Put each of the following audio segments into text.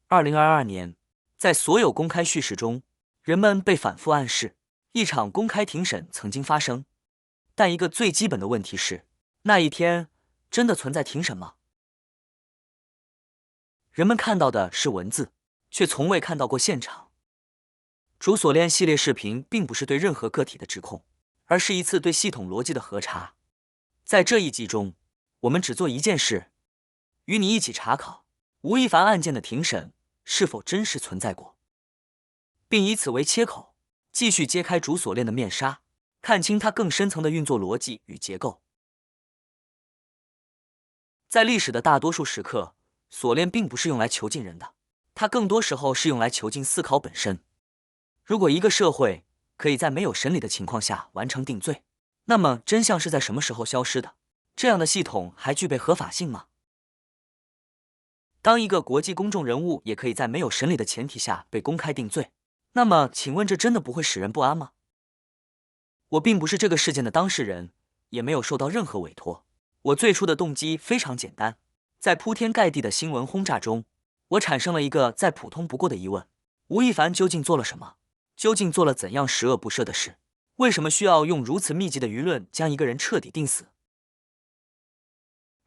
2022年，在所有公开叙事中，人们被反复暗示一场公开庭审曾经发生，但一个最基本的问题是，那一天真的存在庭审吗？人们看到的是文字，却从未看到过现场。主锁链系列视频并不是对任何个体的指控，而是一次对系统逻辑的核查。在这一集中，我们只做一件事，与你一起查考吴亦凡案件的庭审是否真实存在过，并以此为切口，继续揭开主锁链的面纱，看清它更深层的运作逻辑与结构。在历史的大多数时刻，锁链并不是用来囚禁人的，它更多时候是用来囚禁思考本身。如果一个社会可以在没有审理的情况下完成定罪，那么真相是在什么时候消失的？这样的系统还具备合法性吗？当一个国际公众人物也可以在没有审理的前提下被公开定罪，那么请问这真的不会使人不安吗？我并不是这个事件的当事人，也没有受到任何委托。我最初的动机非常简单，在铺天盖地的新闻轰炸中，我产生了一个再普通不过的疑问：吴亦凡究竟做了什么？究竟做了怎样十恶不赦的事？为什么需要用如此密集的舆论将一个人彻底定死？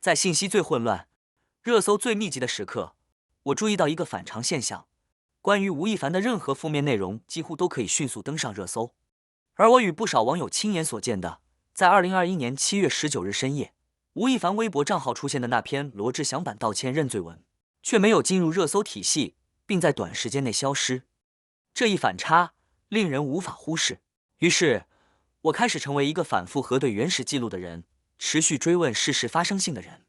在信息最混乱、热搜最密集的时刻，我注意到一个反常现象：关于吴亦凡的任何负面内容几乎都可以迅速登上热搜。而我与不少网友亲眼所见的，在2021年7月19日深夜，吴亦凡微博账号出现的那篇罗志祥版道歉认罪文，却没有进入热搜体系，并在短时间内消失。这一反差令人无法忽视。于是，我开始成为一个反复核对原始记录的人，持续追问事实发生性的人。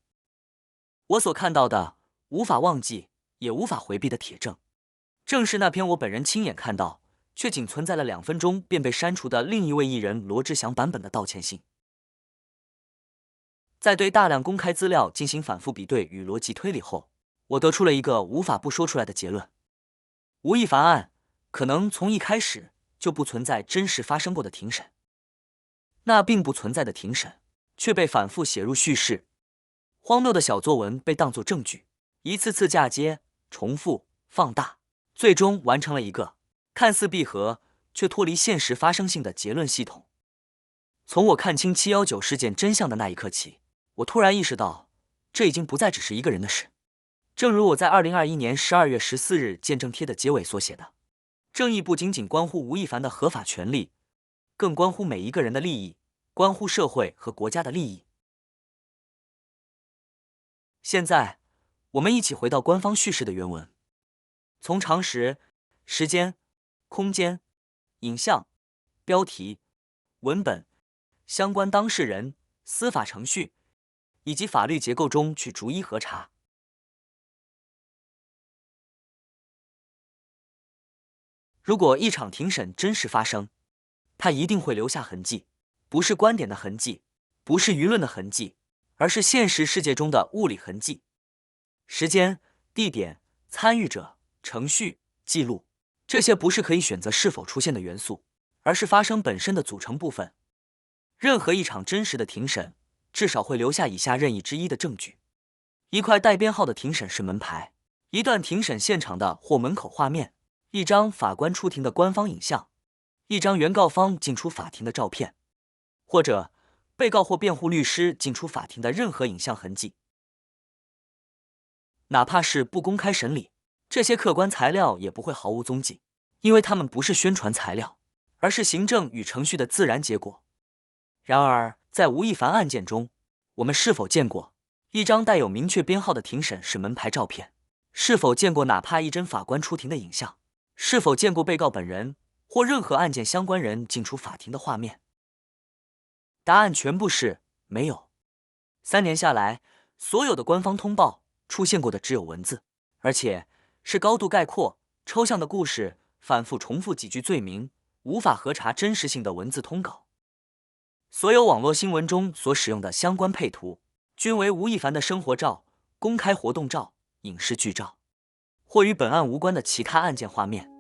我所看到的，无法忘记，也无法回避的铁证，正是那篇我本人亲眼看到，却仅存在了2分钟便被删除的另一位艺人罗志祥版本的道歉信。在对大量公开资料进行反复比对与逻辑推理后，我得出了一个无法不说出来的结论：吴亦凡案可能从一开始就不存在真实发生过的庭审，那并不存在的庭审却被反复写入叙事，荒谬的小作文被当作证据，一次次嫁接、重复、放大，最终完成了一个看似闭合却脱离现实发生性的结论系统。从我看清719事件真相的那一刻起，我突然意识到，这已经不再只是一个人的事。正如我在2021年12月14日见证贴的结尾所写的，正义不仅仅关乎吴亦凡的合法权利，更关乎每一个人的利益，关乎社会和国家的利益。现在，我们一起回到官方叙事的原文，从常识、时间、空间、影像、标题、文本、相关当事人、司法程序以及法律结构中去逐一核查。如果一场庭审真实发生，它一定会留下痕迹，不是观点的痕迹，不是舆论的痕迹，而是现实世界中的物理痕迹。时间、地点、参与者、程序、记录，这些不是可以选择是否出现的元素，而是发生本身的组成部分。任何一场真实的庭审，至少会留下以下任意之一的证据：一块带编号的庭审室门牌，一段庭审现场的或门口画面，一张法官出庭的官方影像，一张原告方进出法庭的照片，或者被告或辩护律师进出法庭的任何影像痕迹。哪怕是不公开审理，这些客观材料也不会毫无踪迹，因为它们不是宣传材料，而是行政与程序的自然结果。然而，在吴亦凡案件中，我们是否见过一张带有明确编号的庭审室门牌照片？是否见过哪怕一帧法官出庭的影像？是否见过被告本人或任何案件相关人进出法庭的画面？答案全部是没有。3年下来，所有的官方通报出现过的只有文字，而且是高度概括、抽象的故事，反复重复几句罪名，无法核查真实性的文字通稿。所有网络新闻中所使用的相关配图，均为吴亦凡的生活照、公开活动照、影视剧照，或与本案无关的其他案件画面。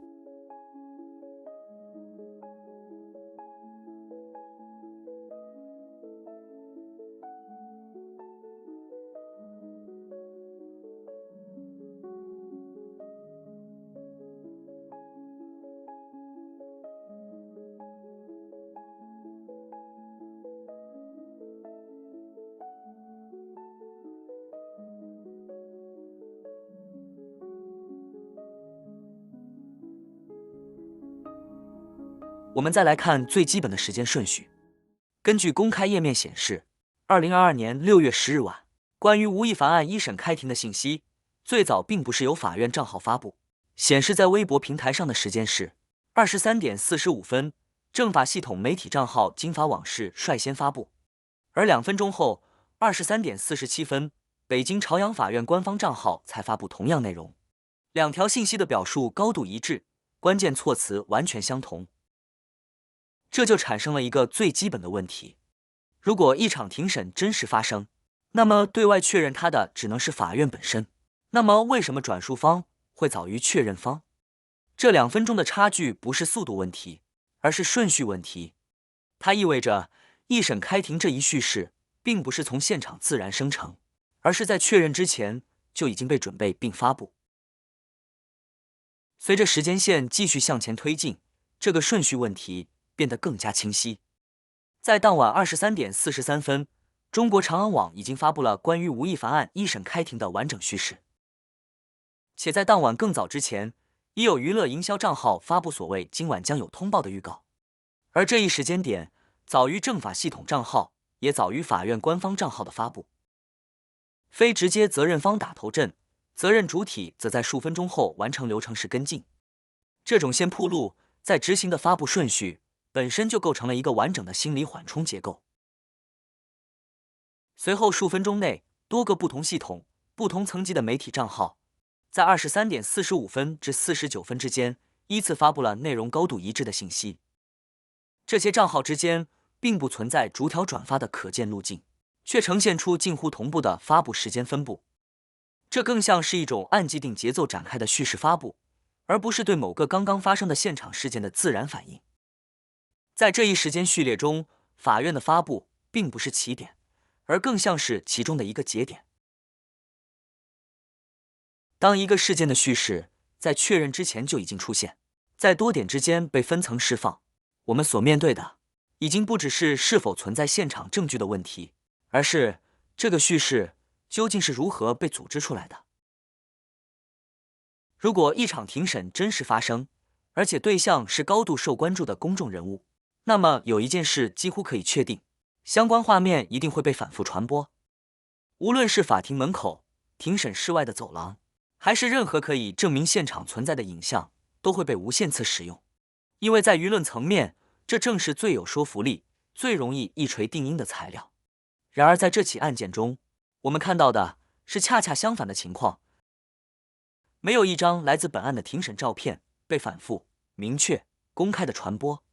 我们再来看最基本的时间顺序。根据公开页面显示，2022年6月10日晚，关于吴亦凡案一审开庭的信息，最早并不是由法院账号发布，显示在微博平台上的时间是23点45分，政法系统媒体账号金法网是率先发布，而2分钟后，23点47分，北京朝阳法院官方账号才发布同样内容。两条信息的表述高度一致，关键措辞完全相同。这就产生了一个最基本的问题：如果一场庭审真实发生，那么对外确认它的只能是法院本身。那么为什么转述方会早于确认方？这2分钟的差距不是速度问题，而是顺序问题。它意味着一审开庭这一叙事并不是从现场自然生成，而是在确认之前就已经被准备并发布。随着时间线继续向前推进，这个顺序问题变得更加清晰。在当晚23点43分，中国长安网已经发布了关于吴亦凡案一审开庭的完整叙事。且在当晚更早之前，已有娱乐营销账号发布所谓今晚将有通报的预告，而这一时间点早于政法系统账号，也早于法院官方账号的发布。非直接责任方打头阵，责任主体则在数分钟后完成流程时跟进。这种先铺路再执行的发布顺序，本身就构成了一个完整的心理缓冲结构。随后数分钟内，多个不同系统、不同层级的媒体账号，在23点45分至49分之间，依次发布了内容高度一致的信息。这些账号之间并不存在逐条转发的可见路径，却呈现出近乎同步的发布时间分布。这更像是一种按既定节奏展开的叙事发布，而不是对某个刚刚发生的现场事件的自然反应。在这一时间序列中，法院的发布并不是起点，而更像是其中的一个节点。当一个事件的叙事在确认之前就已经出现，在多点之间被分层释放，我们所面对的已经不只是是否存在现场证据的问题，而是这个叙事究竟是如何被组织出来的。如果一场庭审真实发生，而且对象是高度受关注的公众人物，那么有一件事几乎可以确定，相关画面一定会被反复传播。无论是法庭门口、庭审室外的走廊，还是任何可以证明现场存在的影像，都会被无限次使用。因为在舆论层面，这正是最有说服力、最容易一锤定音的材料。然而在这起案件中，我们看到的是恰恰相反的情况。没有一张来自本案的庭审照片被反复、明确、公开的传播。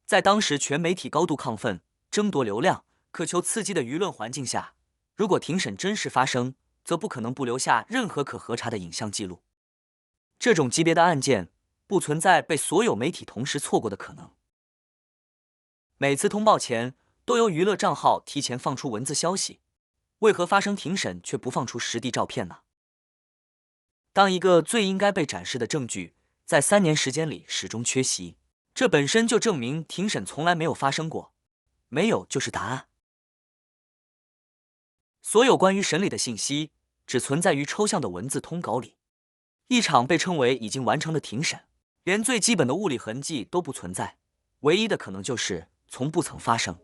在当时全媒体高度亢奋、争夺流量、渴求刺激的舆论环境下，如果庭审真实发生，则不可能不留下任何可核查的影像记录。这种级别的案件不存在被所有媒体同时错过的可能。每次通报前都由娱乐账号提前放出文字消息，为何发生庭审却不放出实地照片呢？当一个最应该被展示的证据在3年时间里始终缺席，这本身就证明庭审从来没有发生过，没有就是答案。所有关于审理的信息只存在于抽象的文字通稿里。一场被称为已经完成的庭审，连最基本的物理痕迹都不存在，唯一的可能就是从不曾发生。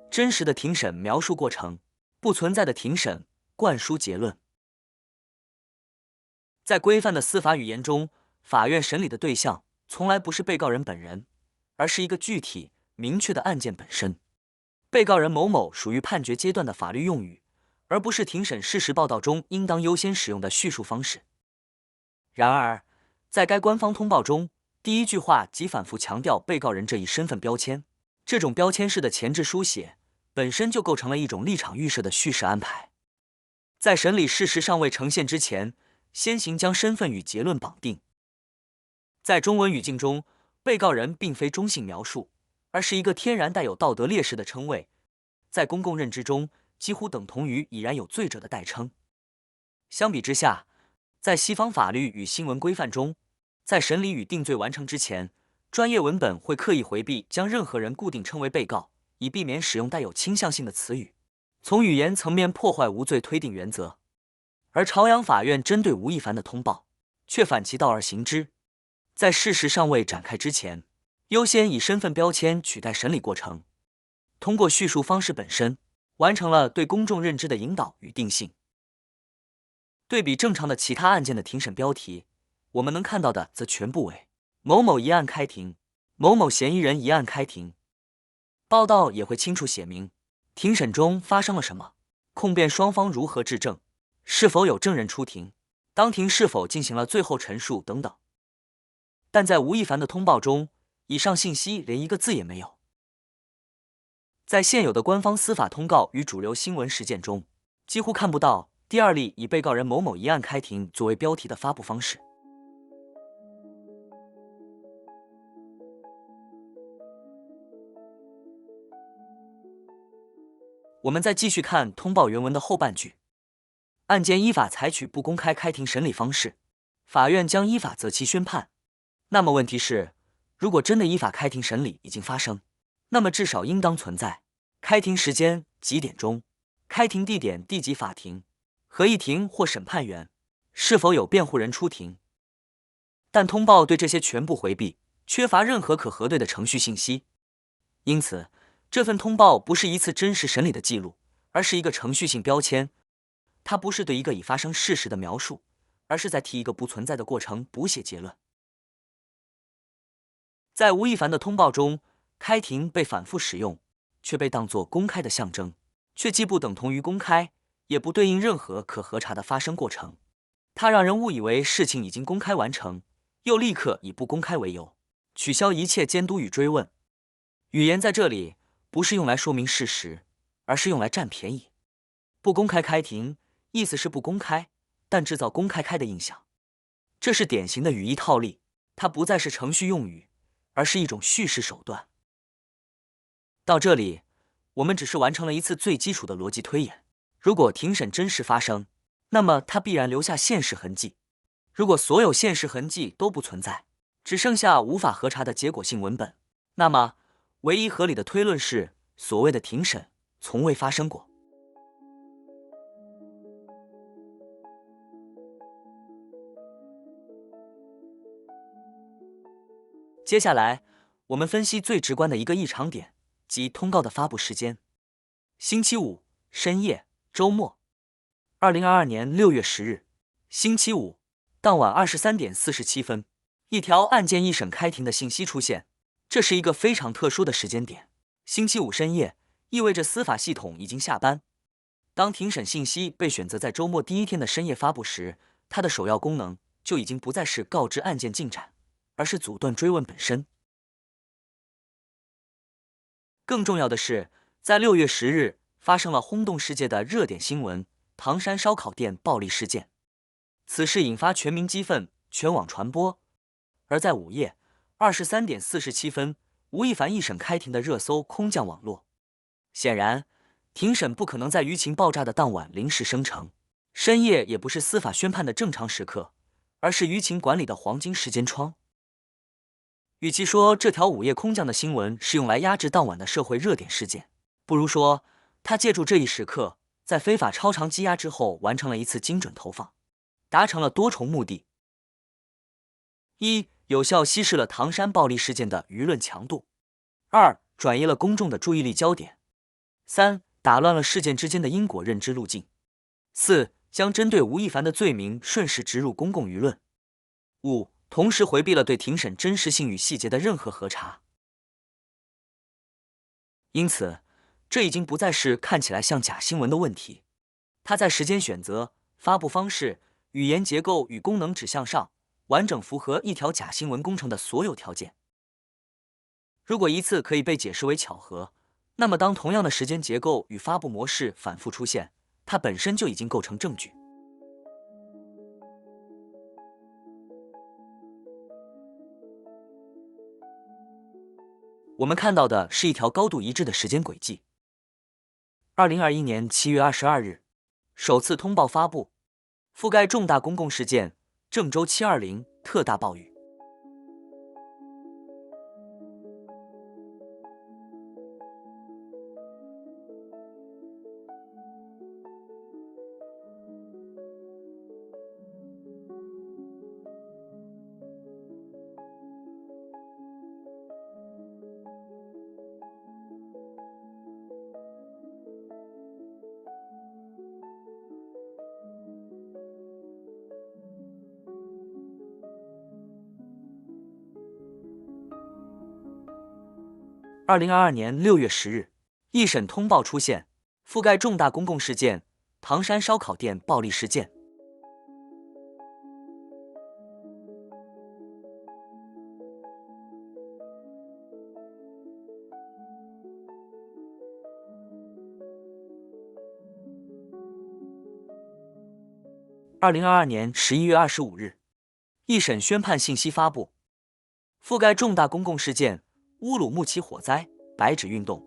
真实的庭审描述过程，不存在的庭审灌输结论。在规范的司法语言中，法院审理的对象从来不是被告人本人，而是一个具体、明确的案件本身。被告人某某属于判决阶段的法律用语，而不是庭审事实报道中应当优先使用的叙述方式。然而，在该官方通报中，第一句话即反复强调被告人这一身份标签，这种标签式的前置书写本身就构成了一种立场预设的叙事安排。在审理事实尚未呈现之前，先行将身份与结论绑定。在中文语境中，被告人并非中性描述，而是一个天然带有道德劣势的称谓，在公共认知中几乎等同于已然有罪者的代称。相比之下，在西方法律与新闻规范中，在审理与定罪完成之前，专业文本会刻意回避将任何人固定称为被告，以避免使用带有倾向性的词语，从语言层面破坏无罪推定原则。而朝阳法院针对吴亦凡的通报，却反其道而行之，在事实尚未展开之前，优先以身份标签取代审理过程，通过叙述方式本身，完成了对公众认知的引导与定性。对比正常的其他案件的庭审标题，我们能看到的则全部为某某一案开庭，某某嫌疑人一案开庭。报道也会清楚写明庭审中发生了什么，控辩双方如何质证，是否有证人出庭，当庭是否进行了最后陈述等等。但在吴亦凡的通报中，以上信息连一个字也没有。在现有的官方司法通告与主流新闻实践中，几乎看不到第二例以被告人某某一案开庭作为标题的发布方式。我们再继续看通报原文的后半句：案件依法采取不公开开庭审理方式，法院将依法择期宣判。那么问题是，如果真的依法开庭审理已经发生，那么至少应当存在开庭时间几点钟、开庭地点第几法庭、合议庭或审判员、是否有辩护人出庭。但通报对这些全部回避，缺乏任何可核对的程序信息。因此，这份通报不是一次真实审理的记录，而是一个程序性标签。它不是对一个已发生事实的描述，而是在替一个不存在的过程补写结论。在吴亦凡的通报中，开庭被反复使用，却被当作公开的象征，却既不等同于公开，也不对应任何可核查的发生过程。它让人误以为事情已经公开完成，又立刻以不公开为由，取消一切监督与追问。语言在这里不是用来说明事实，而是用来占便宜。不公开开庭，意思是不公开，但制造公开的印象。这是典型的语义套利，它不再是程序用语，而是一种叙事手段。到这里，我们只是完成了一次最基础的逻辑推演。如果庭审真实发生，那么它必然留下现实痕迹。如果所有现实痕迹都不存在，只剩下无法核查的结果性文本，那么唯一合理的推论是，所谓的庭审从未发生过。接下来，我们分析最直观的一个异常点，即通告的发布时间。星期五深夜，周末，2022年6月10日，星期五当晚23点47分，一条案件一审开庭的信息出现。这是一个非常特殊的时间点。星期五深夜意味着司法系统已经下班。当庭审信息被选择在周末第一天的深夜发布时，它的首要功能就已经不再是告知案件进展，而是阻断追问本身。更重要的是，在6月10日发生了轰动世界的热点新闻——唐山烧烤店暴力事件。此事引发全民激愤，全网传播。而在午夜23点47分，吴亦凡一审开庭的热搜空降网络。显然，庭审不可能在舆情爆炸的当晚临时生成，深夜也不是司法宣判的正常时刻，而是舆情管理的黄金时间窗。与其说这条午夜空降的新闻是用来压制当晚的社会热点事件，不如说他借助这一时刻，在非法超长积压之后完成了一次精准投放，达成了多重目的：一、有效稀释了唐山暴力事件的舆论强度；二、转移了公众的注意力焦点；三、打乱了事件之间的因果认知路径；四、将针对吴亦凡的罪名顺势植入公共舆论；五、同时回避了对庭审真实性与细节的任何核查。因此，这已经不再是看起来像假新闻的问题，它在时间选择、发布方式、语言结构与功能指向上，完整符合一条假新闻工程的所有条件。如果一次可以被解释为巧合，那么当同样的时间结构与发布模式反复出现，它本身就已经构成证据。我们看到的是一条高度一致的时间轨迹。2021年7月22日，首次通报发布，覆盖重大公共事件，郑州720特大暴雨。2022年6月10日，一审通报出现，覆盖重大公共事件，唐山烧烤店暴力事件。2022年11月25日，一审宣判信息发布，覆盖重大公共事件，乌鲁木齐火灾，白纸运动。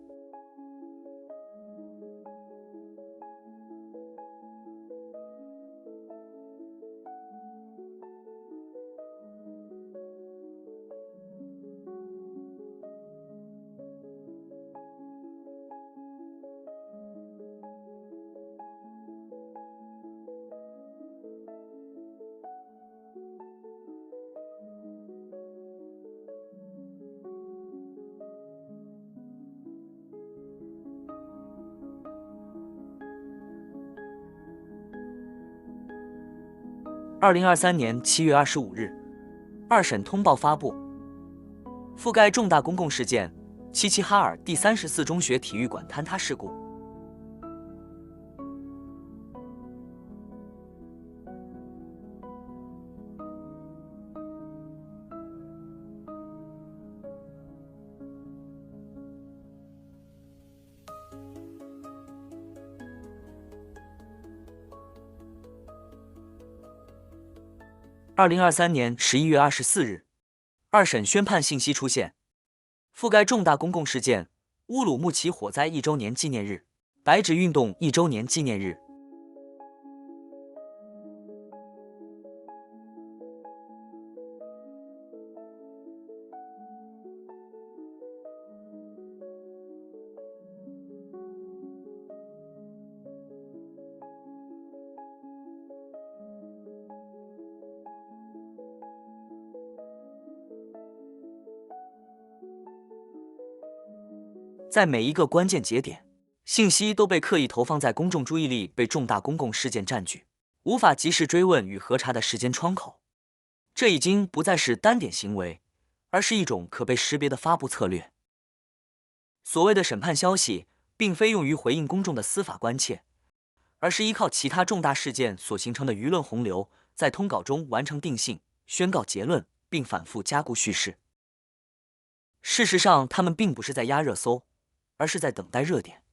2023年7月25日，二审通报发布，覆盖重大公共事件，齐齐哈尔第34中学体育馆坍塌事故。2023年11月24日，二审宣判信息出现，覆盖重大公共事件，乌鲁木齐火灾1周年纪念日，白纸运动1周年纪念日。在每一个关键节点，信息都被刻意投放在公众注意力被重大公共事件占据，无法及时追问与核查的时间窗口。这已经不再是单点行为，而是一种可被识别的发布策略。所谓的审判消息，并非用于回应公众的司法关切，而是依靠其他重大事件所形成的舆论洪流，在通稿中完成定性、宣告结论，并反复加固叙事。事实上，他们并不是在压热搜，而是在等待热点，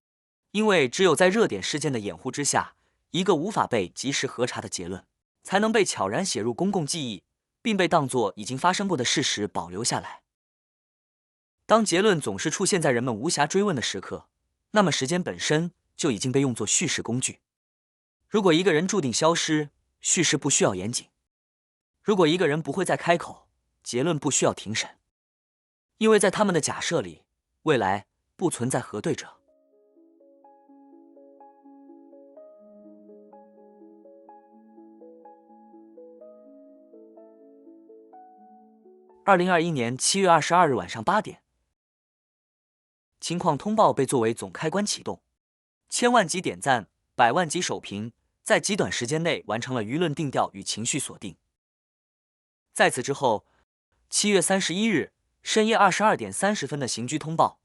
因为只有在热点事件的掩护之下，一个无法被及时核查的结论，才能被悄然写入公共记忆，并被当作已经发生过的事实保留下来。当结论总是出现在人们无暇追问的时刻，那么时间本身就已经被用作叙事工具。如果一个人注定消失，叙事不需要严谨；如果一个人不会再开口，结论不需要庭审，因为在他们的假设里，未来不存在核对者。2021年7月22日晚上8点，情况通报被作为总开关启动，千万级点赞，百万级首评，在极短时间内完成了舆论定调与情绪锁定。在此之后，7月31日深夜22点30分的刑拘通报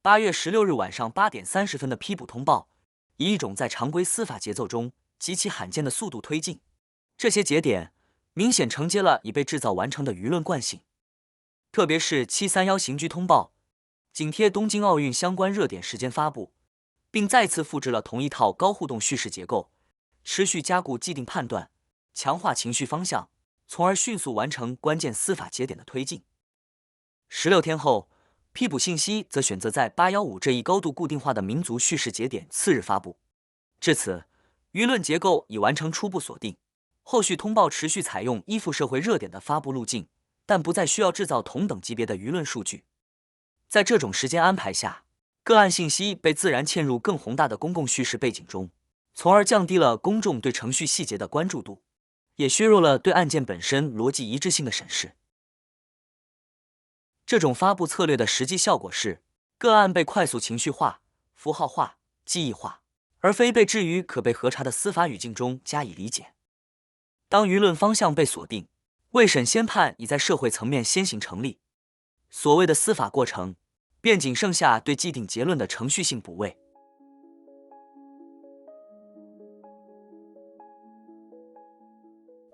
，8月16日晚上8点30分的批捕通报，以一种在常规司法节奏中极其罕见的速度推进。这些节点明显承接了已被制造完成的舆论惯性，特别是731刑拘通报，紧贴东京奥运相关热点时间发布，并再次复制了同一套高互动叙事结构，持续加固既定判断，强化情绪方向，从而迅速完成关键司法节点的推进。16天后，批捕信息则选择在815这一高度固定化的民族叙事节点次日发布。至此，舆论结构已完成初步锁定，后续通报持续采用依附社会热点的发布路径，但不再需要制造同等级别的舆论数据。在这种时间安排下，个案信息被自然嵌入更宏大的公共叙事背景中，从而降低了公众对程序细节的关注度，也削弱了对案件本身逻辑一致性的审视。这种发布策略的实际效果是，个案被快速情绪化、符号化、记忆化，而非被置于可被核查的司法语境中加以理解。当舆论方向被锁定，未审先判已在社会层面先行成立，所谓的司法过程便仅剩下对既定结论的程序性补位。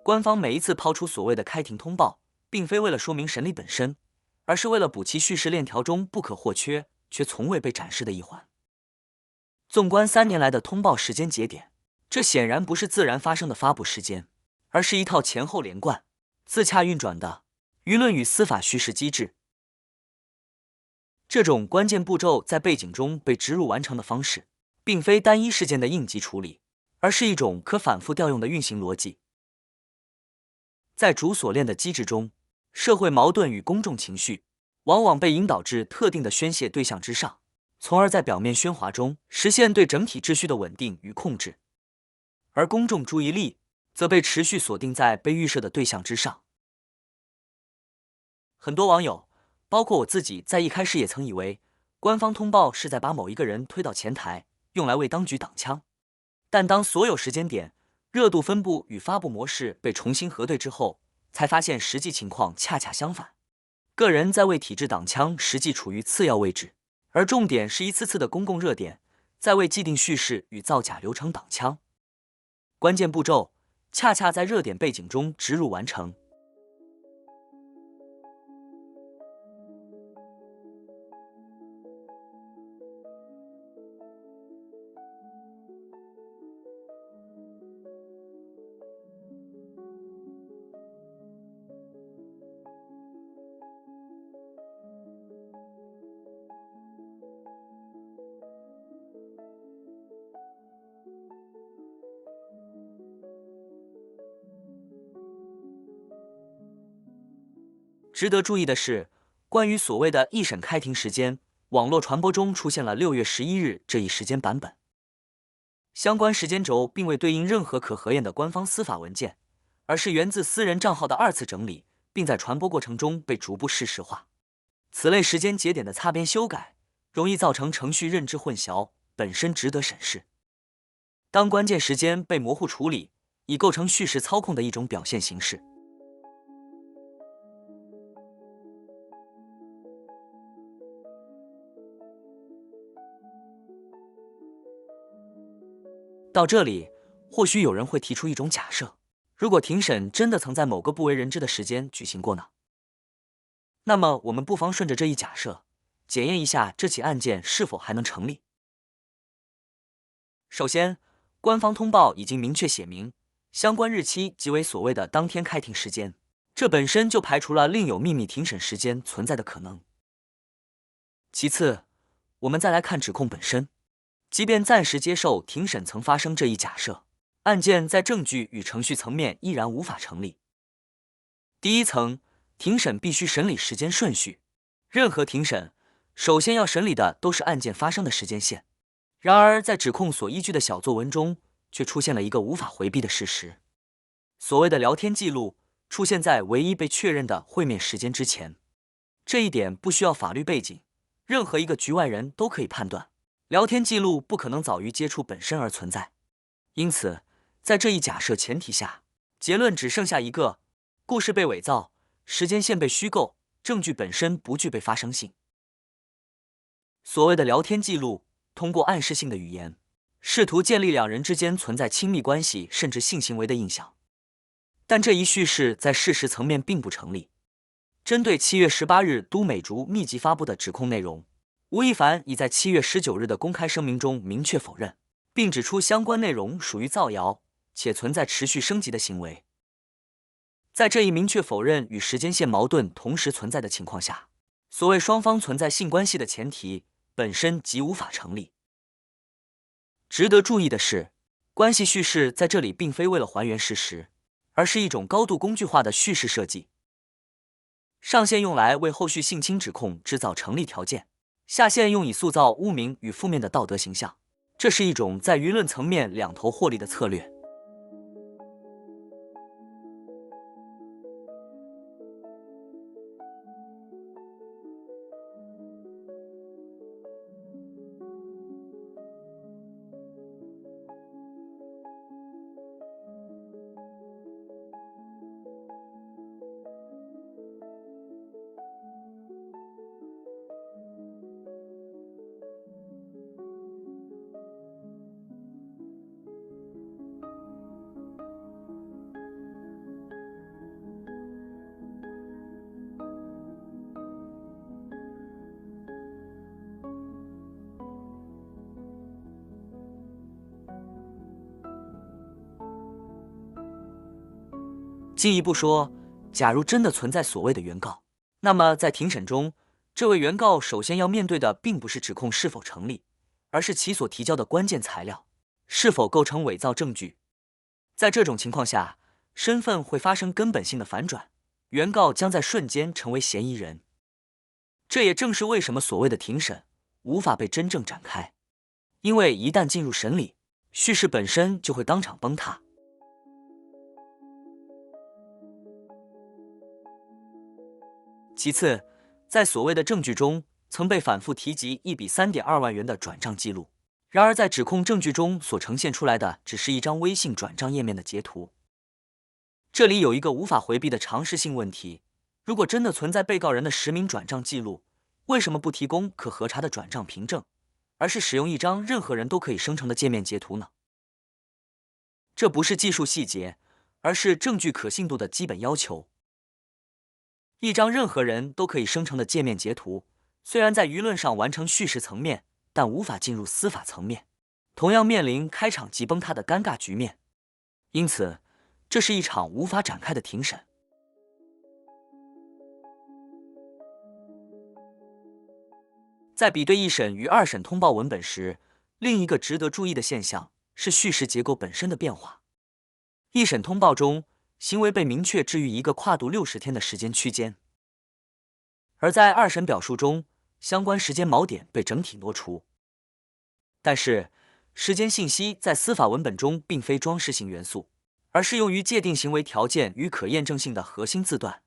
官方每一次抛出所谓的开庭通报，并非为了说明审理本身，而是为了补齐叙事链条中不可或缺却从未被展示的一环。纵观3年来的通报时间节点，这显然不是自然发生的发布时间，而是一套前后连贯、自洽运转的舆论与司法叙事机制。这种关键步骤在背景中被植入完成的方式，并非单一事件的应急处理，而是一种可反复调用的运行逻辑。在主锁链的机制中，社会矛盾与公众情绪往往被引导至特定的宣泄对象之上，从而在表面喧哗中实现对整体秩序的稳定与控制，而公众注意力则被持续锁定在被预设的对象之上。很多网友，包括我自己，在一开始也曾以为官方通报是在把某一个人推到前台，用来为当局挡枪。但当所有时间点、热度分布与发布模式被重新核对之后，才发现实际情况恰恰相反。个人在为体制挡枪实际处于次要位置，而重点是一次次的公共热点在为既定叙事与造假流程挡枪。关键步骤恰恰在热点背景中植入完成。值得注意的是，关于所谓的一审开庭时间，网络传播中出现了6月11日这一时间版本。相关时间轴并未对应任何可核验的官方司法文件，而是源自私人账号的2次整理，并在传播过程中被逐步事实化。此类时间节点的擦边修改，容易造成程序认知混淆，本身值得审视。当关键时间被模糊处理，已构成叙事操控的一种表现形式。到这里，或许有人会提出一种假设：如果庭审真的曾在某个不为人知的时间举行过呢？那么我们不妨顺着这一假设，检验一下这起案件是否还能成立。首先，官方通报已经明确写明，相关日期即为所谓的当天开庭时间，这本身就排除了另有秘密庭审时间存在的可能。其次，我们再来看指控本身。即便暂时接受庭审曾发生这一假设，案件在证据与程序层面依然无法成立。第一层，庭审必须审理时间顺序。任何庭审首先要审理的都是案件发生的时间线。然而，在指控所依据的小作文中，却出现了一个无法回避的事实：所谓的聊天记录出现在唯一被确认的会面时间之前。这一点不需要法律背景，任何一个局外人都可以判断。聊天记录不可能早于接触本身而存在，因此，在这一假设前提下，结论只剩下一个：故事被伪造，时间线被虚构，证据本身不具备发生性。所谓的聊天记录，通过暗示性的语言，试图建立两人之间存在亲密关系甚至性行为的印象，但这一叙事在事实层面并不成立。针对7月18日都美竹密集发布的指控内容，吴亦凡已在7月19日的公开声明中明确否认，并指出相关内容属于造谣，且存在持续升级的行为。在这一明确否认与时间线矛盾同时存在的情况下，所谓双方存在性关系的前提本身即无法成立。值得注意的是，关系叙事在这里并非为了还原事实，而是一种高度工具化的叙事设计。上线用来为后续性侵指控制造成立条件，下线用以塑造污名与负面的道德形象。这是一种在舆论层面两头获利的策略。进一步说，假如真的存在所谓的原告，那么在庭审中，这位原告首先要面对的并不是指控是否成立，而是其所提交的关键材料是否构成伪造证据。在这种情况下，身份会发生根本性的反转，原告将在瞬间成为嫌疑人。这也正是为什么所谓的庭审无法被真正展开，因为一旦进入审理，叙事本身就会当场崩塌。其次，在所谓的证据中，曾被反复提及一笔3.2万元的转账记录。然而，在指控证据中所呈现出来的只是一张微信转账页面的截图。这里有一个无法回避的常识性问题：如果真的存在被告人的实名转账记录，为什么不提供可核查的转账凭证，而是使用一张任何人都可以生成的界面截图呢？这不是技术细节，而是证据可信度的基本要求。一张任何人都可以生成的界面截图，虽然在舆论上完成叙事层面，但无法进入司法层面，同样面临开场即崩塌的尴尬局面。因此，这是一场无法展开的庭审。在比对一审与二审通报文本时，另一个值得注意的现象是叙事结构本身的变化。一审通报中，行为被明确置于一个跨度60天的时间区间，而在二审表述中，相关时间锚点被整体挪除。但是，时间信息在司法文本中并非装饰性元素，而是用于界定行为条件与可验证性的核心字段。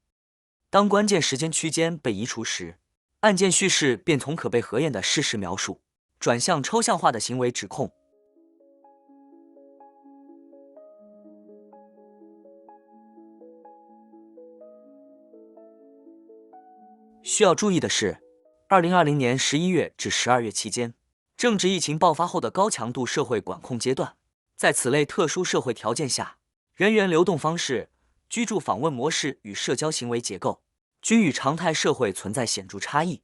当关键时间区间被移除时，案件叙事便从可被核验的事实描述转向抽象化的行为指控。需要注意的是，2020年11月至12月期间，正值疫情爆发后的高强度社会管控阶段，在此类特殊社会条件下，人员流动方式、居住访问模式与社交行为结构均与常态社会存在显著差异。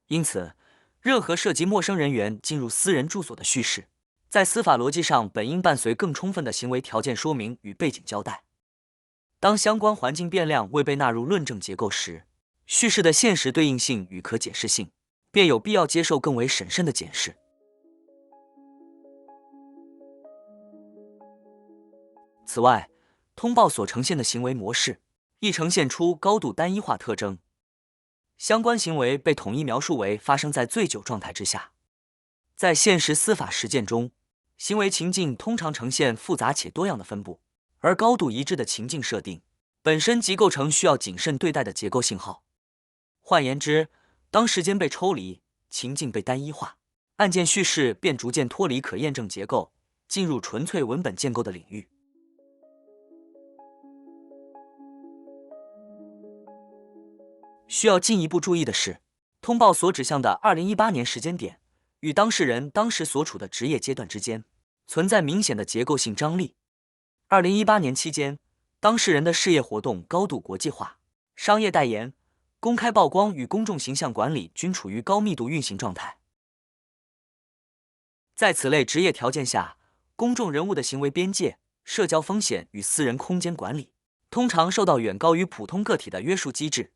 因此，任何涉及陌生人员进入私人住所的叙事，在司法逻辑上本应伴随更充分的行为条件说明与背景交代。当相关环境变量未被纳入论证结构时，叙事的现实对应性与可解释性便有必要接受更为审慎的检视。此外，通报所呈现的行为模式亦呈现出高度单一化特征，相关行为被统一描述为发生在醉酒状态之下。在现实司法实践中，行为情境通常呈现复杂且多样的分布，而高度一致的情境设定本身即构成需要谨慎对待的结构信号。换言之，当时间被抽离，情境被单一化，案件叙事便逐渐脱离可验证结构，进入纯粹文本建构的领域。需要进一步注意的是，通报所指向的2018年时间点与当事人当时所处的职业阶段之间存在明显的结构性张力。2018年期间，当事人的事业活动高度国际化，商业代言、公开曝光与公众形象管理均处于高密度运行状态。在此类职业条件下，公众人物的行为边界、社交风险与私人空间管理通常受到远高于普通个体的约束机制。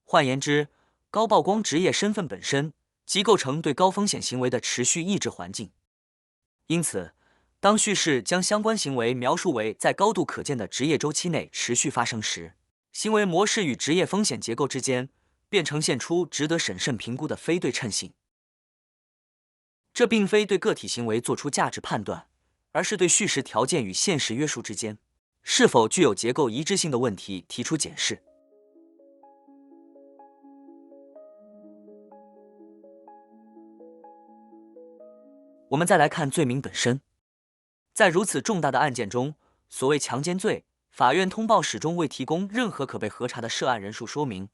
换言之，高曝光职业身份本身即构成对高风险行为的持续抑制环境。因此，当叙事将相关行为描述为在高度可见的职业周期内持续发生时，行为模式与职业风险结构之间便呈现出值得审慎评估的非对称性。这并非对个体行为做出价值判断，而是对叙事条件与现实约束之间是否具有结构一致性的问题提出检视。我们再来看罪名本身。在如此重大的案件中，所谓强奸罪，法院通报始终未提供任何可被核查的涉案人数说明，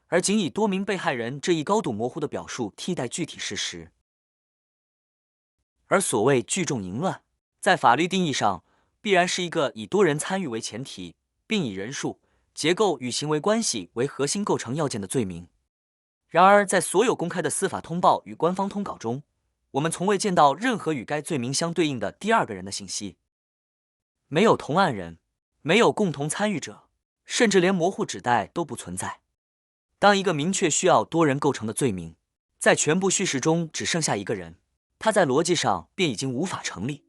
而仅以多名被害人这一高度模糊的表述替代具体事实。而所谓聚众淫乱，在法律定义上，必然是一个以多人参与为前提，并以人数、结构与行为关系为核心构成要件的罪名。然而，在所有公开的司法通报与官方通稿中，我们从未见到任何与该罪名相对应的第二个人的信息。没有同案人，没有共同参与者，甚至连模糊指代都不存在。当一个明确需要多人构成的罪名，在全部叙事中只剩下一个人，它在逻辑上便已经无法成立。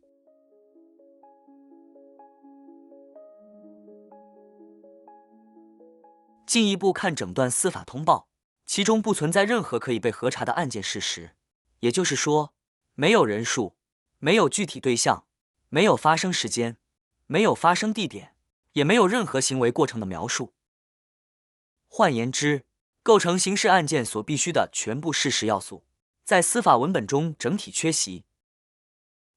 进一步看整段司法通报，其中不存在任何可以被核查的案件事实，也就是说，没有人数，没有具体对象，没有发生时间，没有发生地点，也没有任何行为过程的描述。换言之，构成刑事案件所必须的全部事实要素，在司法文本中整体缺席。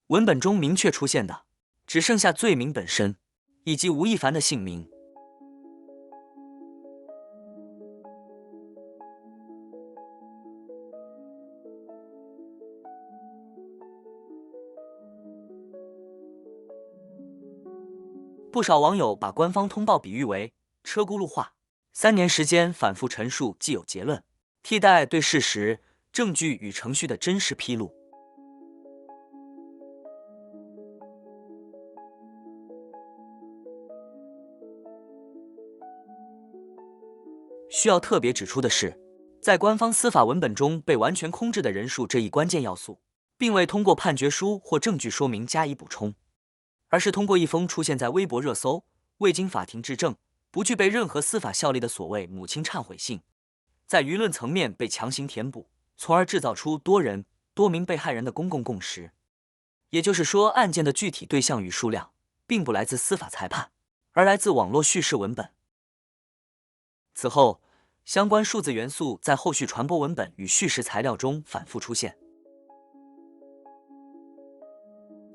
文本中明确出现的，只剩下罪名本身，以及吴亦凡的姓名。不少网友把官方通报比喻为车轱辘话，3年时间反复陈述既有结论，替代对事实、证据与程序的真实披露。需要特别指出的是，在官方司法文本中被完全空置的人数这一关键要素，并未通过判决书或证据说明加以补充，而是通过一封出现在微博热搜、未经法庭质证、不具备任何司法效力的所谓母亲忏悔信，在舆论层面被强行填补，从而制造出多人、多名被害人的公共共识。也就是说，案件的具体对象与数量，并不来自司法裁判，而来自网络叙事文本。此后，相关数字元素在后续传播文本与叙事材料中反复出现。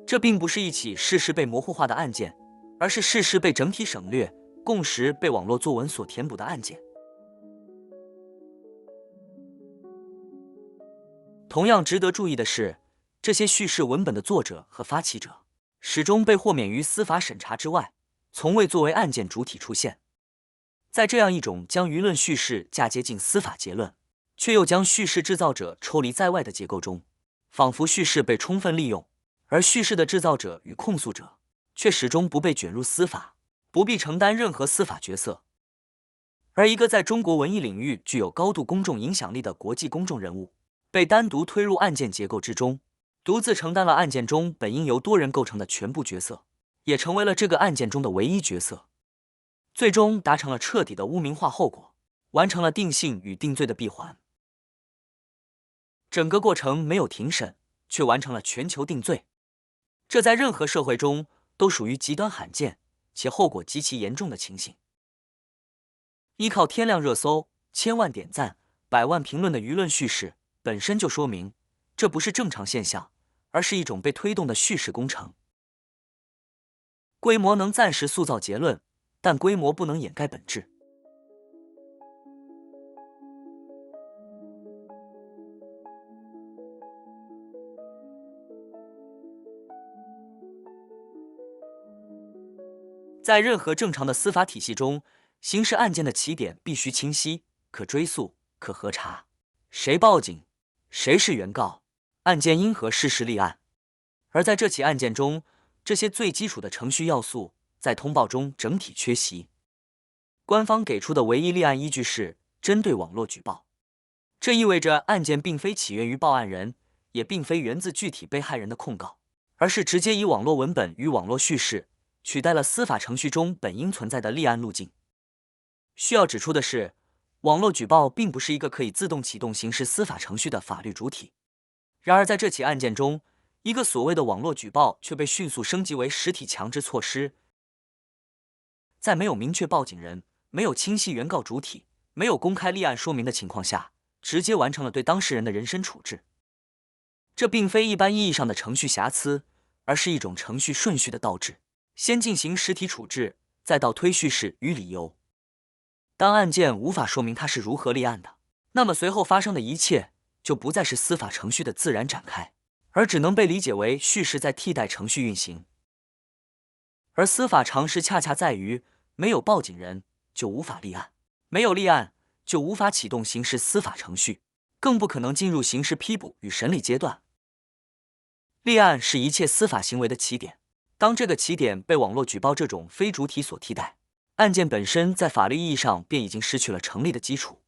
这并不是一起事实被模糊化的案件，而是事实被整体省略、共识被网络作文所填补的案件。同样值得注意的是，这些叙事文本的作者和发起者始终被豁免于司法审查之外，从未作为案件主体出现。在这样一种将舆论叙事嫁接进司法结论，却又将叙事制造者抽离在外的结构中，仿佛叙事被充分利用，而叙事的制造者与控诉者却始终不被卷入司法，不必承担任何司法角色。而一个在中国文艺领域具有高度公众影响力的国际公众人物，被单独推入案件结构之中，独自承担了案件中本应由多人构成的全部角色，也成为了这个案件中的唯一角色，最终达成了彻底的污名化后果，完成了定性与定罪的闭环。整个过程没有庭审，却完成了全球定罪，这在任何社会中都属于极端罕见且后果极其严重的情形。依靠天量热搜、千万点赞、百万评论的舆论叙事，本身就说明这不是正常现象，而是一种被推动的叙事工程。规模能暂时塑造结论，但规模不能掩盖本质。在任何正常的司法体系中，刑事案件的起点必须清晰、可追溯、可核查。谁报警，谁是原告，案件因何事实立案。而在这起案件中，这些最基础的程序要素在通报中整体缺席。官方给出的唯一立案依据是针对网络举报，这意味着案件并非起源于报案人，也并非源自具体被害人的控告，而是直接以网络文本与网络叙事取代了司法程序中本应存在的立案路径。需要指出的是，网络举报并不是一个可以自动启动刑事司法程序的法律主体。然而在这起案件中，一个所谓的网络举报却被迅速升级为实体强制措施，在没有明确报警人、没有清晰原告主体、没有公开立案说明的情况下，直接完成了对当事人的人身处置。这并非一般意义上的程序瑕疵，而是一种程序顺序的倒置，先进行实体处置，再到推叙事与理由。当案件无法说明它是如何立案的，那么随后发生的一切就不再是司法程序的自然展开，而只能被理解为叙事在替代程序运行。而司法常识恰恰在于，没有报警人就无法立案，没有立案就无法启动刑事司法程序，更不可能进入刑事批捕与审理阶段。立案是一切司法行为的起点，当这个起点被网络举报这种非主体所替代，案件本身在法律意义上便已经失去了成立的基础。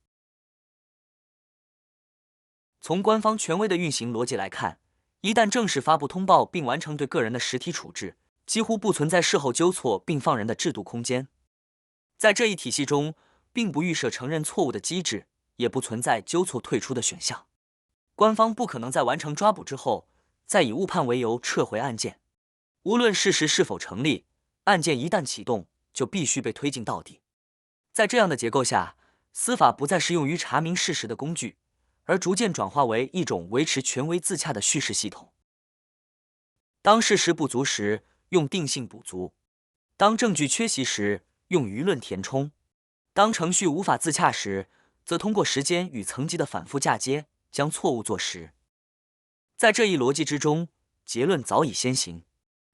从官方权威的运行逻辑来看，一旦正式发布通报并完成对个人的实体处置，几乎不存在事后纠错并放人的制度空间。在这一体系中，并不预设承认错误的机制，也不存在纠错退出的选项。官方不可能在完成抓捕之后，再以误判为由撤回案件。无论事实是否成立，案件一旦启动，就必须被推进到底。在这样的结构下，司法不再是用于查明事实的工具，而逐渐转化为一种维持权威自洽的叙事系统。当事实不足时，用定性补足；当证据缺席时，用舆论填充；当程序无法自洽时，则通过时间与层级的反复嫁接，将错误坐实。在这一逻辑之中，结论早已先行，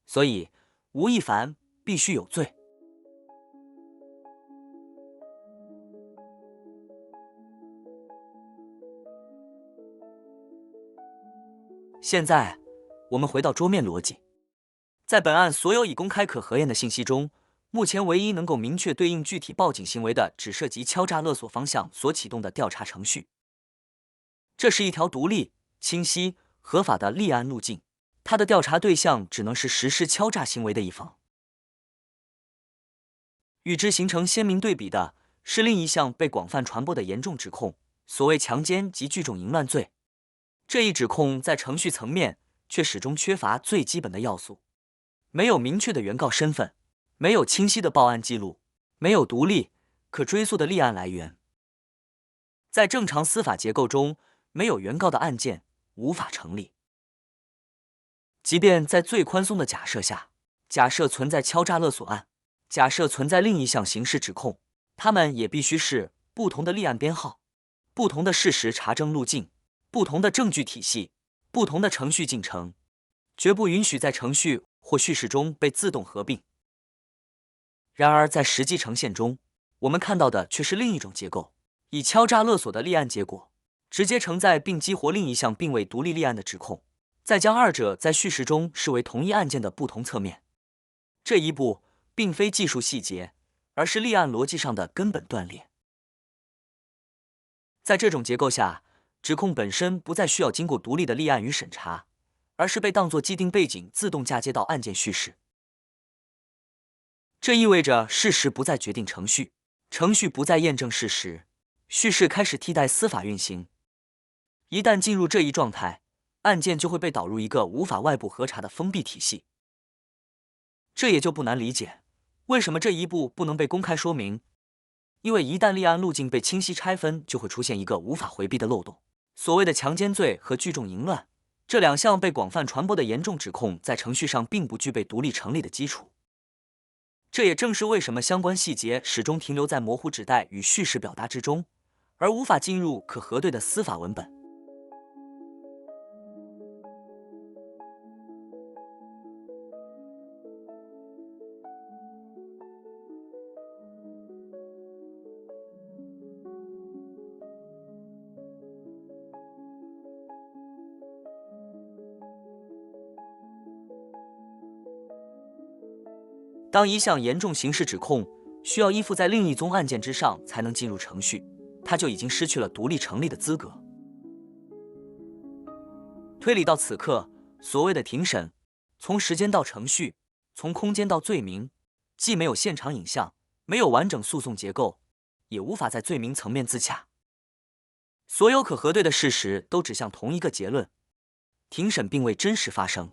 所以吴亦凡必须有罪。现在我们回到桌面逻辑，在本案所有已公开可核验的信息中，目前唯一能够明确对应具体报警行为的，只涉及敲诈勒索方向所启动的调查程序。这是一条独立、清晰、合法的立案路径，它的调查对象只能是实施敲诈行为的一方。与之形成鲜明对比的是另一项被广泛传播的严重指控，所谓强奸及聚众淫乱罪。这一指控在程序层面却始终缺乏最基本的要素，没有明确的原告身份，没有清晰的报案记录，没有独立、可追溯的立案来源。在正常司法结构中，没有原告的案件无法成立。即便在最宽松的假设下，假设存在敲诈勒索案，假设存在另一项刑事指控，它们也必须是不同的立案编号、不同的事实查证路径、不同的证据体系、不同的程序进程，绝不允许在程序或叙事中被自动合并。然而在实际呈现中，我们看到的却是另一种结构，以敲诈勒索的立案结果，直接承载并激活另一项并未独立立案的指控，再将二者在叙事中视为同一案件的不同侧面。这一步并非技术细节，而是立案逻辑上的根本断裂。在这种结构下，指控本身不再需要经过独立的立案与审查，而是被当作既定背景自动嫁接到案件叙事。这意味着事实不再决定程序，程序不再验证事实，叙事开始替代司法运行。一旦进入这一状态，案件就会被导入一个无法外部核查的封闭体系。这也就不难理解，为什么这一步不能被公开说明。因为一旦立案路径被清晰拆分，就会出现一个无法回避的漏洞。所谓的强奸罪和聚众淫乱，这两项被广泛传播的严重指控，在程序上并不具备独立成立的基础。这也正是为什么相关细节始终停留在模糊纸带与叙事表达之中，而无法进入可核对的司法文本。当一项严重刑事指控需要依附在另一宗案件之上才能进入程序，它就已经失去了独立成立的资格。推理到此刻，所谓的庭审，从时间到程序，从空间到罪名，既没有现场影像，没有完整诉讼结构，也无法在罪名层面自洽。所有可核对的事实都指向同一个结论：庭审并未真实发生。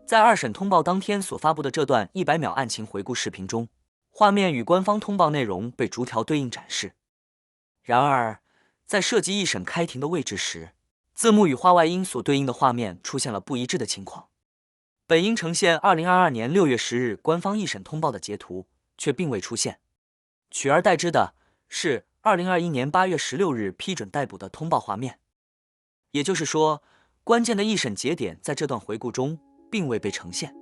在二审通报当天所发布的这段100秒案情回顾视频中，画面与官方通报内容被逐条对应展示。然而，在涉及一审开庭的位置时，字幕与画外音所对应的画面出现了不一致的情况。本应呈现2022年6月10日官方一审通报的截图，却并未出现，取而代之的是2021年8月16日批准逮捕的通报画面。也就是说，关键的一审节点在这段回顾中并未被呈现。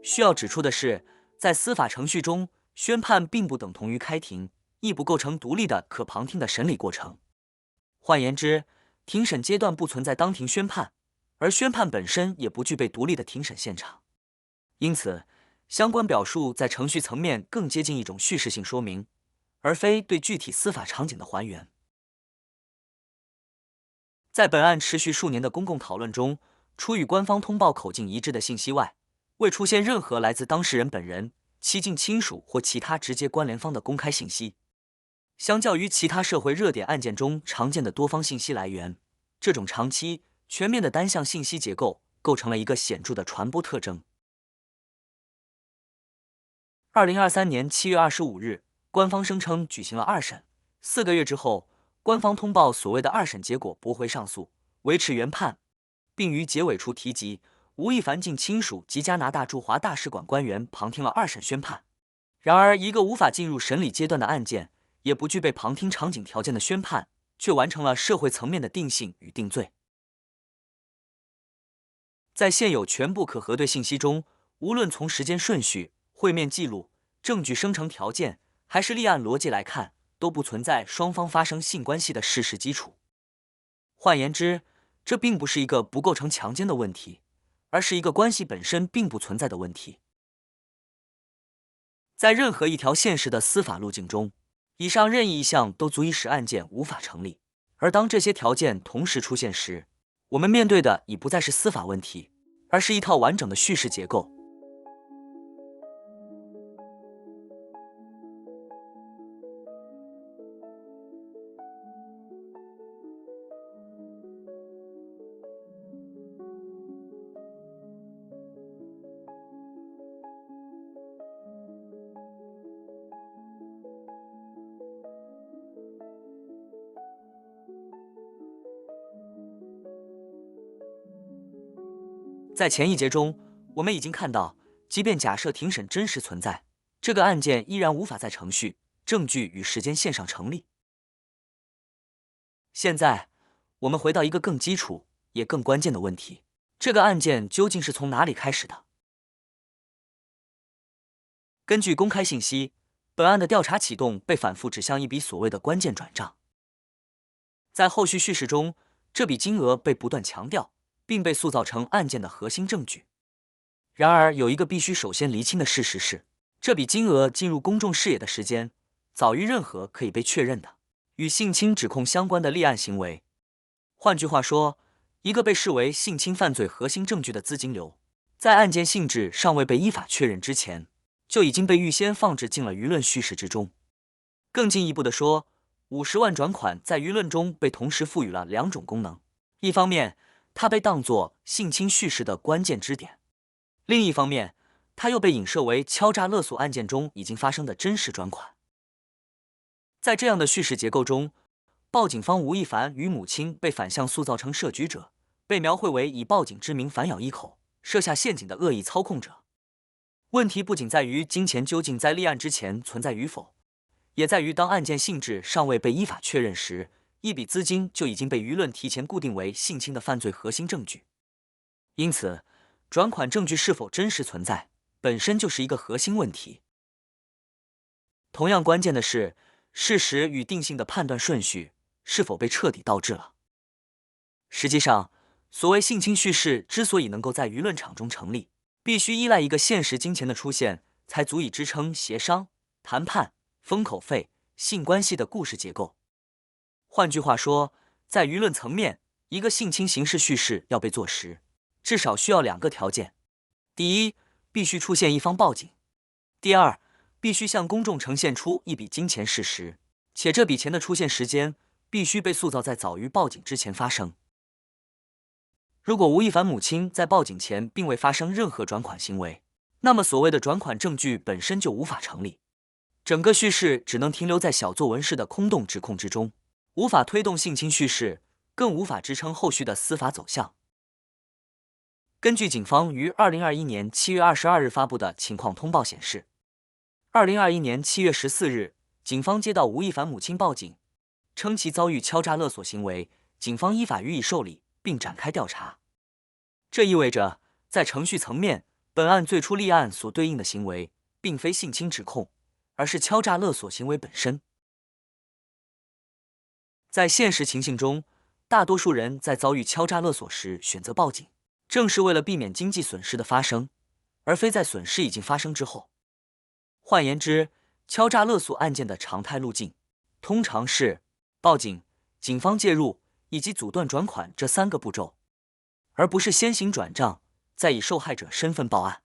需要指出的是，在司法程序中，宣判并不等同于开庭，亦不构成独立的可旁听的审理过程。换言之，庭审阶段不存在当庭宣判，而宣判本身也不具备独立的庭审现场。因此，相关表述在程序层面更接近一种叙事性说明，而非对具体司法场景的还原。在本案持续数年的公共讨论中，除与官方通报口径一致的信息外，未出现任何来自当事人本人、其近亲属或其他直接关联方的公开信息。相较于其他社会热点案件中常见的多方信息来源，这种长期、全面的单向信息结构构成了一个显著的传播特征。2023年7月25日，官方声称举行了二审，4个月之后，官方通报所谓的二审结果驳回上诉，维持原判，并于结尾处提及吴亦凡近亲属及加拿大驻华大使馆官员旁听了二审宣判。然而，一个无法进入审理阶段的案件，也不具备旁听场景条件的宣判，却完成了社会层面的定性与定罪。在现有全部可核对信息中，无论从时间顺序、会面记录、证据生成条件，还是立案逻辑来看，都不存在双方发生性关系的事实基础。换言之，这并不是一个不构成强奸的问题，而是一个关系本身并不存在的问题。在任何一条现实的司法路径中，以上任意一项都足以使案件无法成立。而当这些条件同时出现时，我们面对的已不再是司法问题，而是一套完整的叙事结构。在前一节中，我们已经看到，即便假设庭审真实存在，这个案件依然无法在程序、证据与时间线上成立。现在，我们回到一个更基础也更关键的问题：这个案件究竟是从哪里开始的？根据公开信息，本案的调查启动被反复指向一笔所谓的关键转账。在后续叙事中，这笔金额被不断强调，并被塑造成案件的核心证据。然而，有一个必须首先厘清的事实是，这笔金额进入公众视野的时间，早于任何可以被确认的与性侵指控相关的立案行为。换句话说，一个被视为性侵犯罪核心证据的资金流，在案件性质尚未被依法确认之前，就已经被预先放置进了舆论叙事之中。更进一步的说，50万转款在舆论中被同时赋予了两种功能：一方面，它被当作性侵叙事的关键支点；另一方面，它又被影射为敲诈勒索案件中已经发生的真实转款。在这样的叙事结构中，报警方吴亦凡与母亲被反向塑造成设局者，被描绘为以报警之名反咬一口、设下陷阱的恶意操控者。问题不仅在于金钱究竟在立案之前存在与否，也在于当案件性质尚未被依法确认时，一笔资金就已经被舆论提前固定为性侵的犯罪核心证据。因此，转款证据是否真实存在，本身就是一个核心问题。同样关键的是，事实与定性的判断顺序是否被彻底倒置了。实际上，所谓性侵叙事之所以能够在舆论场中成立，必须依赖一个现实金钱的出现，才足以支撑协商、谈判、封口费、性关系的故事结构。换句话说，在舆论层面，一个性侵刑事叙事要被坐实，至少需要2个条件：第一，必须出现一方报警；第二，必须向公众呈现出一笔金钱事实，且这笔钱的出现时间必须被塑造在早于报警之前发生。如果吴亦凡母亲在报警前并未发生任何转款行为，那么所谓的转款证据本身就无法成立，整个叙事只能停留在小作文式的空洞指控之中，无法推动性侵叙事，更无法支撑后续的司法走向。根据警方于2021年7月22日发布的情况通报显示，2021年7月14日，警方接到吴亦凡母亲报警，称其遭遇敲诈勒索行为，警方依法予以受理，并展开调查。这意味着，在程序层面，本案最初立案所对应的行为，并非性侵指控，而是敲诈勒索行为本身。在现实情形中，大多数人在遭遇敲诈勒索时选择报警，正是为了避免经济损失的发生，而非在损失已经发生之后。换言之，敲诈勒索案件的常态路径，通常是报警、警方介入以及阻断转款这3个步骤，而不是先行转账，再以受害者身份报案。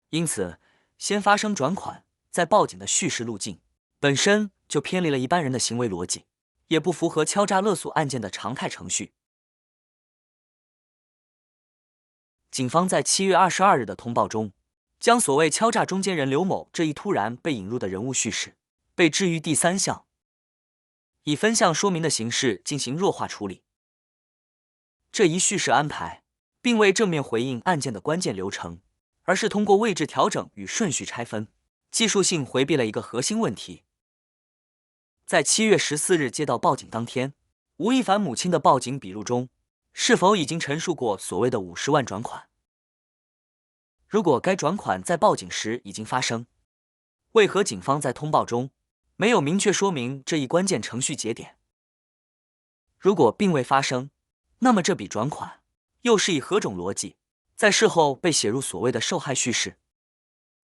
因此，先发生转款，再报警的叙事路径，本身就偏离了一般人的行为逻辑，也不符合敲诈勒索案件的常态程序。警方在7月22日的通报中，将所谓敲诈中间人刘某这一突然被引入的人物叙事，被置于第3项，以分项说明的形式进行弱化处理。这一叙事安排，并未正面回应案件的关键流程，而是通过位置调整与顺序拆分，技术性回避了一个核心问题。在7月14日接到报警当天，吴亦凡母亲的报警笔录中，是否已经陈述过所谓的50万转款？如果该转款在报警时已经发生，为何警方在通报中没有明确说明这一关键程序节点？如果并未发生，那么这笔转款又是以何种逻辑在事后被写入所谓的受害叙事？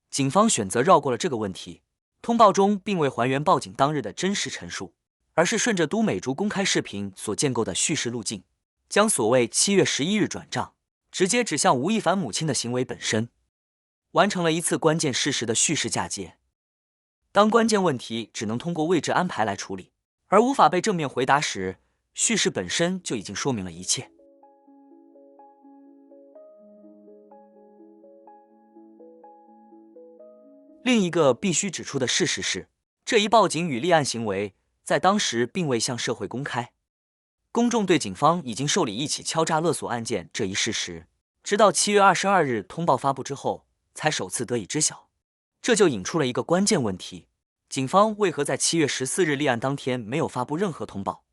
警方选择绕过了这个问题，通报中并未还原报警当日的真实陈述，而是顺着都美竹公开视频所建构的叙事路径，将所谓7月11日转账直接指向吴亦凡母亲的行为本身，完成了一次关键事实的叙事嫁接。当关键问题只能通过位置安排来处理，而无法被正面回答时，叙事本身就已经说明了一切。另一个必须指出的事实是，这一报警与立案行为在当时并未向社会公开，公众对警方已经受理一起敲诈勒索案件这一事实，直到7月22日通报发布之后，才首次得以知晓。这就引出了一个关键问题：警方为何在7月14日立案当天没有发布任何通报，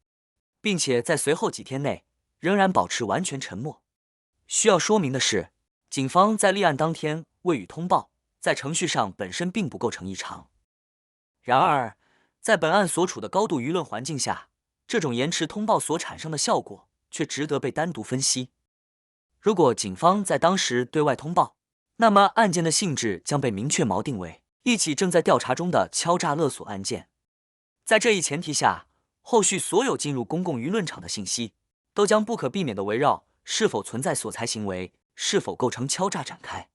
并且在随后几天内仍然保持完全沉默？需要说明的是，警方在立案当天未予通报，在程序上本身并不构成异常。然而，在本案所处的高度舆论环境下，这种延迟通报所产生的效果却值得被单独分析。如果警方在当时对外通报，那么案件的性质将被明确锚定为一起正在调查中的敲诈勒索案件。在这一前提下，后续所有进入公共舆论场的信息，都将不可避免地围绕是否存在索财行为，是否构成敲诈展开。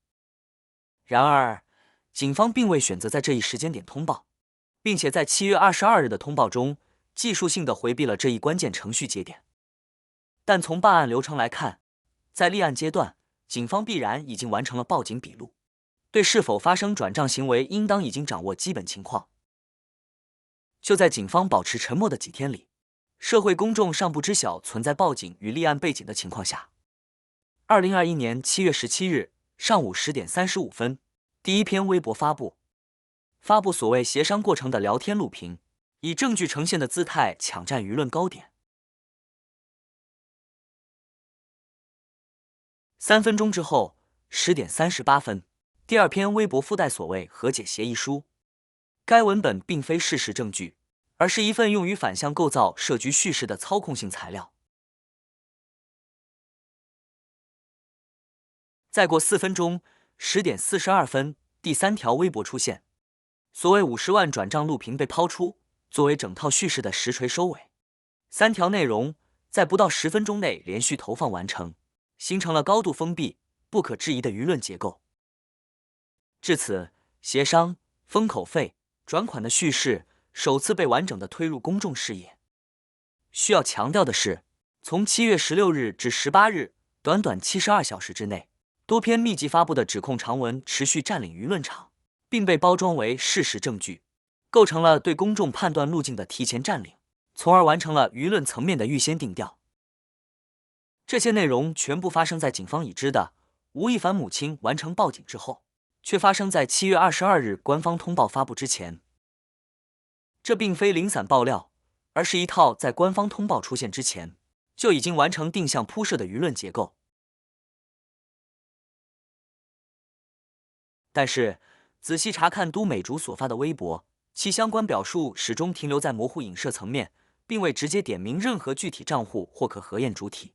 然而，警方并未选择在这一时间点通报，并且在7月22日的通报中，技术性地回避了这一关键程序节点。但从办案流程来看，在立案阶段，警方必然已经完成了报警笔录，对是否发生转账行为应当已经掌握基本情况。就在警方保持沉默的几天里，社会公众尚不知晓存在报警与立案背景的情况下，2021年7月17日上午10点35分，第一篇微博发布所谓协商过程的聊天录屏，以证据呈现的姿态抢占舆论高点。3分钟之后，10点38分，第二篇微博附带所谓和解协议书。该文本并非事实证据，而是一份用于反向构造设局叙事的操控性材料。再过4分钟，10点42分，第三条微博出现，所谓50万转账录屏被抛出，作为整套叙事的实锤收尾。3条内容在不到10分钟内连续投放完成，形成了高度封闭、不可质疑的舆论结构。至此，协商、封口费、转款的叙事首次被完整地推入公众视野。需要强调的是，从7月16日至18日，短短72小时之内，多篇密集发布的指控长文持续占领舆论场，并被包装为事实证据，构成了对公众判断路径的提前占领，从而完成了舆论层面的预先定调。这些内容全部发生在警方已知的吴亦凡母亲完成报警之后，却发生在7月22日官方通报发布之前。这并非零散爆料，而是一套在官方通报出现之前就已经完成定向铺设的舆论结构。但是，仔细查看都美竹所发的微博，其相关表述始终停留在模糊影射层面，并未直接点明任何具体账户或可核验主体。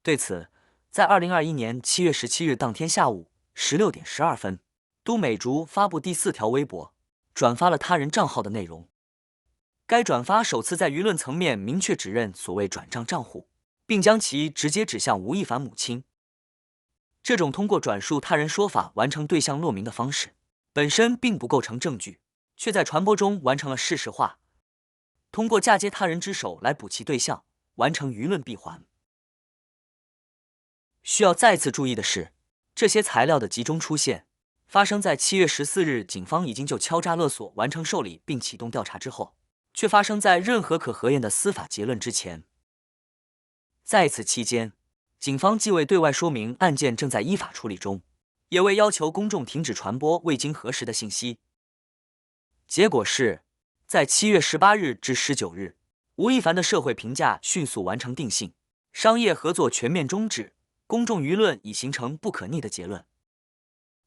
对此，在2021年7月17日当天下午16点12分，都美竹发布第4条微博，转发了他人账号的内容。该转发首次在舆论层面明确指认所谓转账账户，并将其直接指向吴亦凡母亲。这种通过转述他人说法完成对象落明的方式，本身并不构成证据，却在传播中完成了事实化，通过嫁接他人之手来补其对象，完成舆论闭环。需要再次注意的是，这些材料的集中出现，发生在7月14日警方已经就敲诈勒索完成受理并启动调查之后，却发生在任何可核验的司法结论之前。在此期间，警方既未对外说明案件正在依法处理中，也未要求公众停止传播未经核实的信息。结果是，在7月18日至19日，吴亦凡的社会评价迅速完成定性，商业合作全面终止，公众舆论已形成不可逆的结论。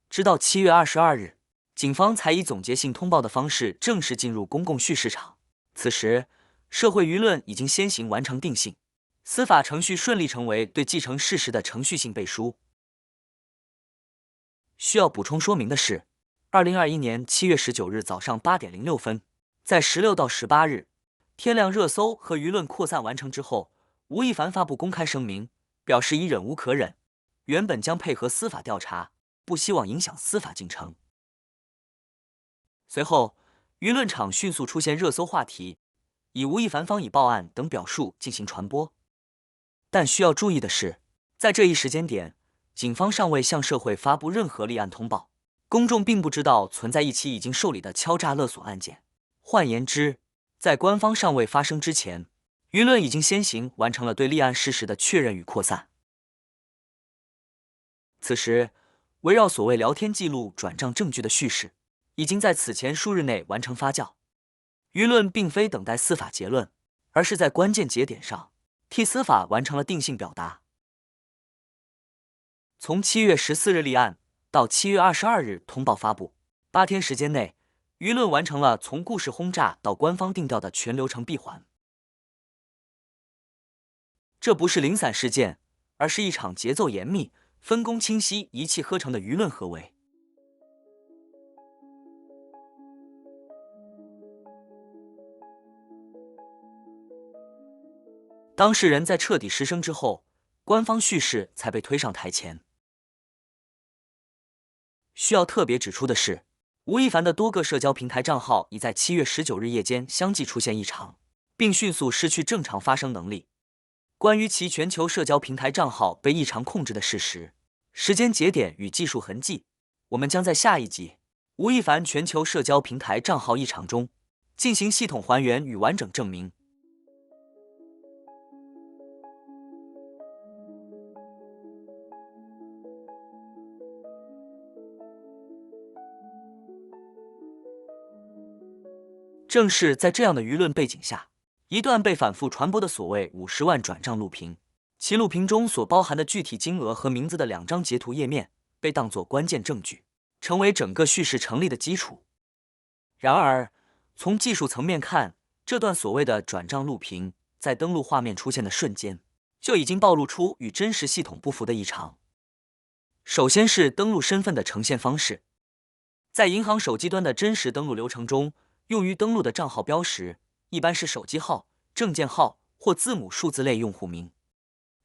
直到7月22日，警方才以总结性通报的方式正式进入公共叙事场。此时，社会舆论已经先行完成定性，司法程序顺利成为对继承事实的程序性背书。需要补充说明的是，2021年7月19日早上8点06分，在16到18日，天亮热搜和舆论扩散完成之后，吴亦凡发布公开声明，表示已忍无可忍，原本将配合司法调查，不希望影响司法进程。随后，舆论场迅速出现热搜话题，以吴亦凡方已报案等表述进行传播。但需要注意的是，在这一时间点，警方尚未向社会发布任何立案通报，公众并不知道存在一起已经受理的敲诈勒索案件。换言之，在官方尚未发生之前，舆论已经先行完成了对立案事实的确认与扩散。此时，围绕所谓聊天记录转账证据的叙事，已经在此前数日内完成发酵。舆论并非等待司法结论，而是在关键节点上替司法完成了定性表达。从7月14日立案到7月22日通报发布，8天时间内，舆论完成了从故事轰炸到官方定调的全流程闭环。这不是零散事件，而是一场节奏严密、分工清晰、一气呵成的舆论合围。当事人在彻底失声之后，官方叙事才被推上台前。需要特别指出的是，吴亦凡的多个社交平台账号已在7月19日夜间相继出现异常，并迅速失去正常发声能力。关于其全球社交平台账号被异常控制的事实、时间节点与技术痕迹，我们将在下一集《吴亦凡全球社交平台账号异常》中进行系统还原与完整证明。正是在这样的舆论背景下，一段被反复传播的所谓50万转账录屏，其录屏中所包含的具体金额和名字的2张截图页面，被当作关键证据，成为整个叙事成立的基础。然而，从技术层面看，这段所谓的转账录屏在登录画面出现的瞬间，就已经暴露出与真实系统不符的异常。首先是登录身份的呈现方式。在银行手机端的真实登录流程中，用于登录的账号标识一般是手机号、证件号或字母数字类用户名，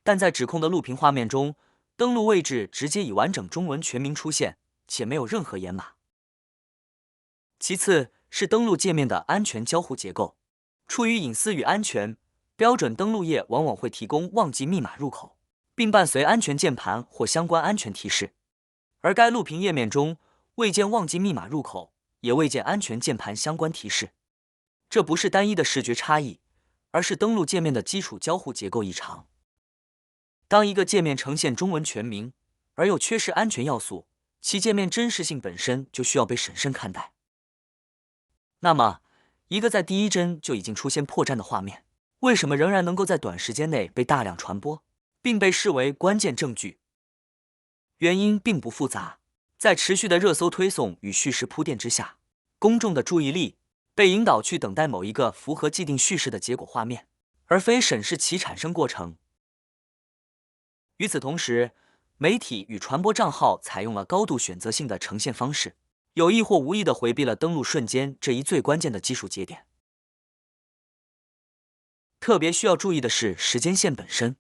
但在指控的录屏画面中，登录位置直接以完整中文全名出现，且没有任何掩码。其次是登录界面的安全交互结构。出于隐私与安全，标准登录页往往会提供忘记密码入口，并伴随安全键盘或相关安全提示。而该录屏页面中未见忘记密码入口，也未见安全键盘相关提示。这不是单一的视觉差异，而是登录界面的基础交互结构异常。当一个界面呈现中文全名，而又缺失安全要素，其界面真实性本身就需要被审慎看待。那么，一个在第一帧就已经出现破绽的画面，为什么仍然能够在短时间内被大量传播，并被视为关键证据？原因并不复杂，在持续的热搜推送与叙事铺垫之下，公众的注意力被引导去等待某一个符合既定叙事的结果画面，而非审视其产生过程。与此同时，媒体与传播账号采用了高度选择性的呈现方式，有意或无意地回避了登录瞬间这一最关键的技术节点。特别需要注意的是时间线本身。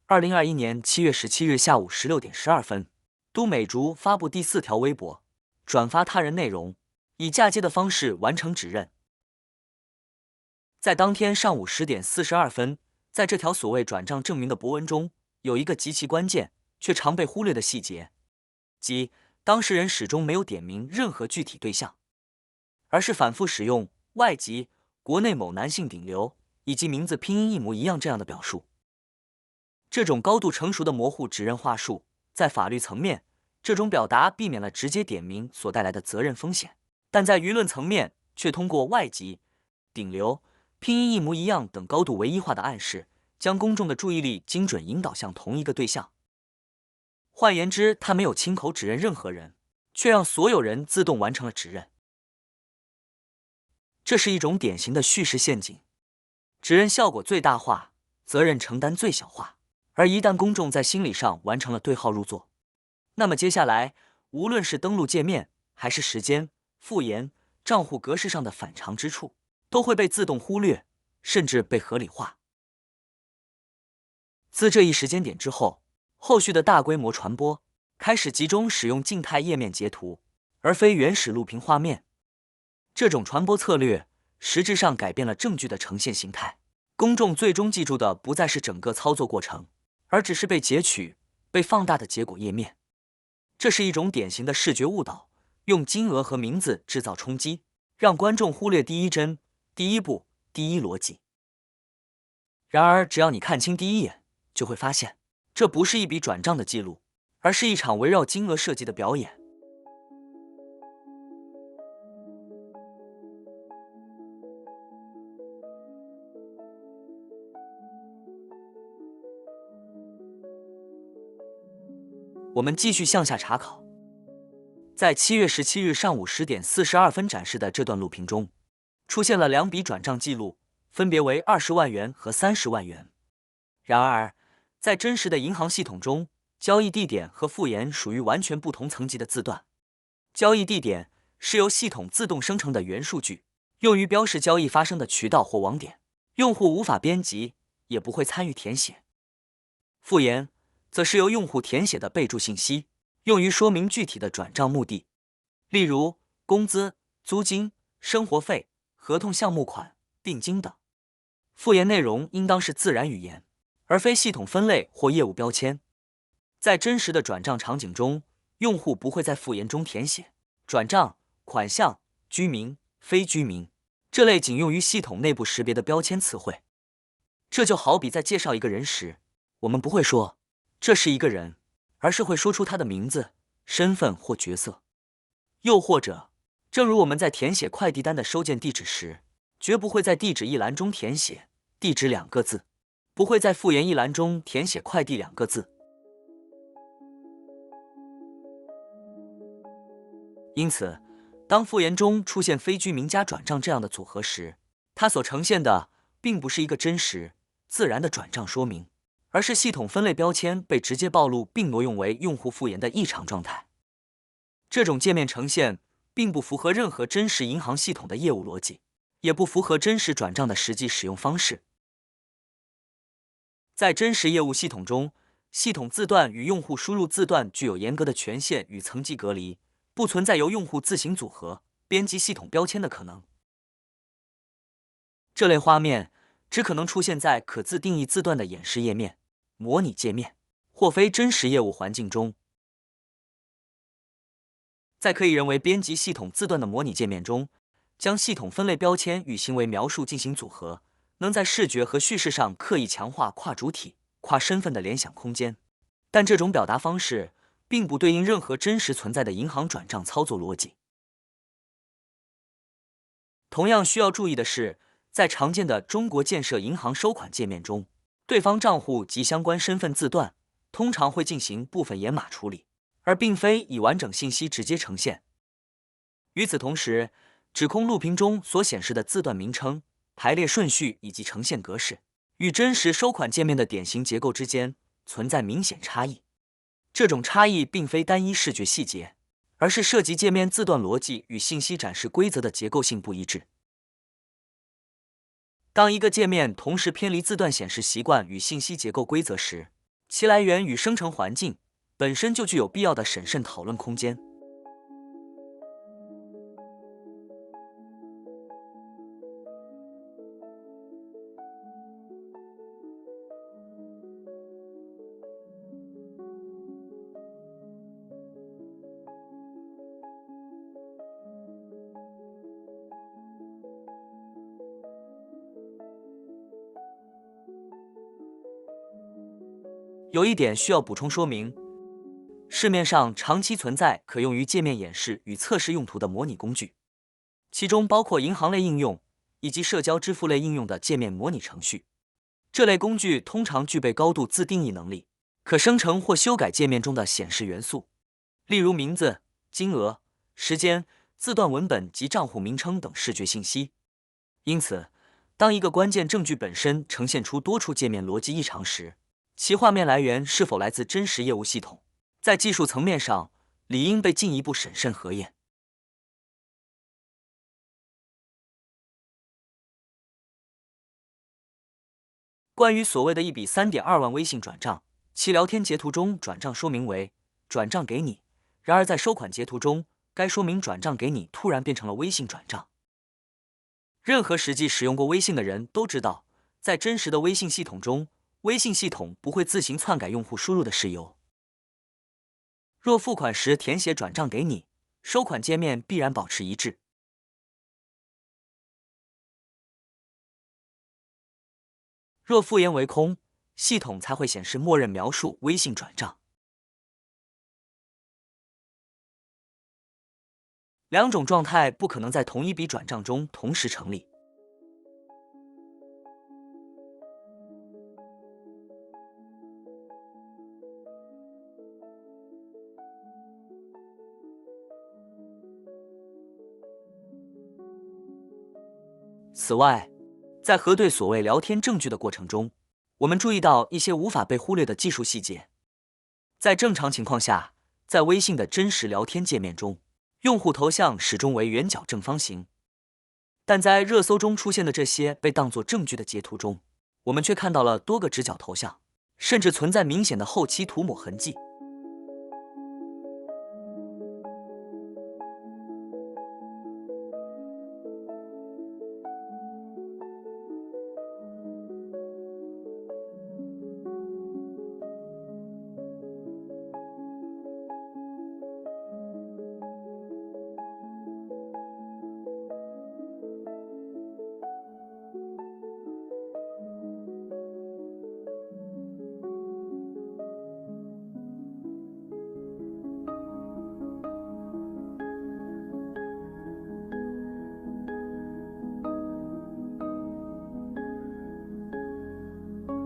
2021年7月17日下午16点12分，都美竹发布第4条微博，转发他人内容，以嫁接的方式完成指认。在当天上午10点42分，在这条所谓转账证明的博文中，有一个极其关键却常被忽略的细节，即当事人始终没有点名任何具体对象，而是反复使用外籍、国内某男性顶流以及名字拼音一模一样这样的表述。这种高度成熟的模糊指认话术，在法律层面，这种表达避免了直接点名所带来的责任风险，但在舆论层面，却通过外籍、顶流、拼音一模一样等高度唯一化的暗示，将公众的注意力精准引导向同一个对象。换言之，他没有亲口指认任何人，却让所有人自动完成了指认。这是一种典型的叙事陷阱，指认效果最大化，责任承担最小化。而一旦公众在心理上完成了对号入座，那么接下来无论是登录界面，还是时间、复言、账户格式上的反常之处，都会被自动忽略，甚至被合理化。自这一时间点之后，后续的大规模传播开始集中使用静态页面截图，而非原始录屏画面。这种传播策略实质上改变了证据的呈现形态，公众最终记住的不再是整个操作过程，而只是被截取、被放大的结果页面。这是一种典型的视觉误导，用金额和名字制造冲击，让观众忽略第一帧、第一步、第一逻辑。然而，只要你看清第一眼，就会发现，这不是一笔转账的记录，而是一场围绕金额设计的表演。我们继续向下查考，在7月17日上午10点42分展示的这段录屏中，出现了2笔转账记录，分别为20万元和30万元。然而，在真实的银行系统中，交易地点和复言属于完全不同层级的字段。交易地点是由系统自动生成的元数据，用于标示交易发生的渠道或网点，用户无法编辑，也不会参与填写。复言则是由用户填写的备注信息，用于说明具体的转账目的，例如工资、租金、生活费、合同项目款、定金等。复言内容应当是自然语言，而非系统分类或业务标签。在真实的转账场景中，用户不会在复言中填写转账、款项、居民、非居民这类仅用于系统内部识别的标签词汇。这就好比在介绍一个人时，我们不会说这是一个人，而是会说出他的名字、身份或角色。又或者，正如我们在填写快递单的收件地址时，绝不会在地址一栏中填写地址2个字，不会在复言一栏中填写快递2个字。因此，当复言中出现非居民加转账这样的组合时，它所呈现的并不是一个真实、自然的转账说明，而是系统分类标签被直接暴露并挪用为用户复言的异常状态。这种界面呈现并不符合任何真实银行系统的业务逻辑，也不符合真实转账的实际使用方式。在真实业务系统中，系统字段与用户输入字段具有严格的权限与层级隔离，不存在由用户自行组合、编辑系统标签的可能。这类画面只可能出现在可自定义字段的演示页面、模拟界面或非真实业务环境中。在可以人为编辑系统字段的模拟界面中，将系统分类标签与行为描述进行组合，能在视觉和叙事上刻意强化跨主体、跨身份的联想空间。但这种表达方式并不对应任何真实存在的银行转账操作逻辑。同样需要注意的是，在常见的中国建设银行收款界面中，对方账户及相关身份字段通常会进行部分掩码处理，而并非以完整信息直接呈现。与此同时，指控录屏中所显示的字段名称、排列顺序以及呈现格式，与真实收款界面的典型结构之间存在明显差异。这种差异并非单一视觉细节，而是涉及界面字段逻辑与信息展示规则的结构性不一致。当一个界面同时偏离字段显示习惯与信息结构规则时，其来源与生成环境本身就具有必要的审慎讨论空间。有一点需要补充说明，市面上长期存在可用于界面演示与测试用途的模拟工具，其中包括银行类应用以及社交支付类应用的界面模拟程序。这类工具通常具备高度自定义能力，可生成或修改界面中的显示元素，例如名字、金额、时间、字段文本及账户名称等视觉信息。因此，当一个关键证据本身呈现出多处界面逻辑异常时，其画面来源是否来自真实业务系统，在技术层面上理应被进一步审慎核验。关于所谓的1比3.2万微信转账，其聊天截图中转账说明为转账给你，然而在收款截图中，该说明转账给你突然变成了微信转账。任何实际使用过微信的人都知道，在真实的微信系统中，微信系统不会自行篡改用户输入的事由。若付款时填写转账给你，收款界面必然保持一致。若复言为空，系统才会显示默认描述微信转账。两种状态不可能在同一笔转账中同时成立。此外，在核对所谓聊天证据的过程中，我们注意到一些无法被忽略的技术细节。在正常情况下，在微信的真实聊天界面中，用户头像始终为圆角正方形，但在热搜中出现的这些被当作证据的截图中，我们却看到了多个直角头像，甚至存在明显的后期涂抹痕迹。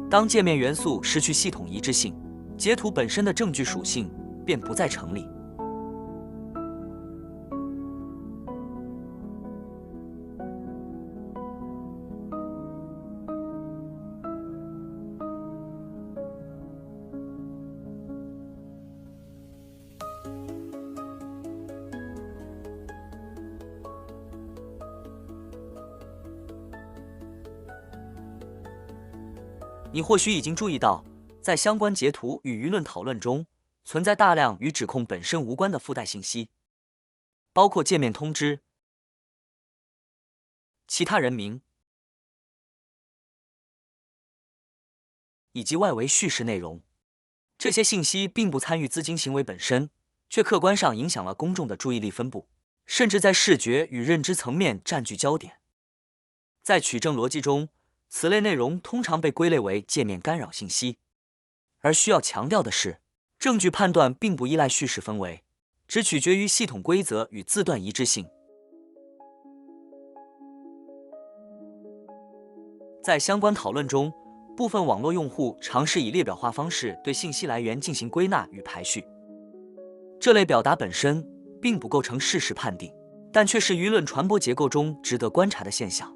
当界面元素失去系统一致性，截图本身的证据属性便不再成立。你或许已经注意到，在相关截图与舆论讨论中，存在大量与指控本身无关的附带信息，包括界面通知、其他人名以及外围叙事内容。这些信息并不参与资金行为本身，却客观上影响了公众的注意力分布，甚至在视觉与认知层面占据焦点。在取证逻辑中，此类内容通常被归类为界面干扰信息。而需要强调的是，证据判断并不依赖叙事氛围，只取决于系统规则与字段一致性。在相关讨论中，部分网络用户尝试以列表化方式对信息来源进行归纳与排序。这类表达本身并不构成事实判定，但却是舆论传播结构中值得观察的现象。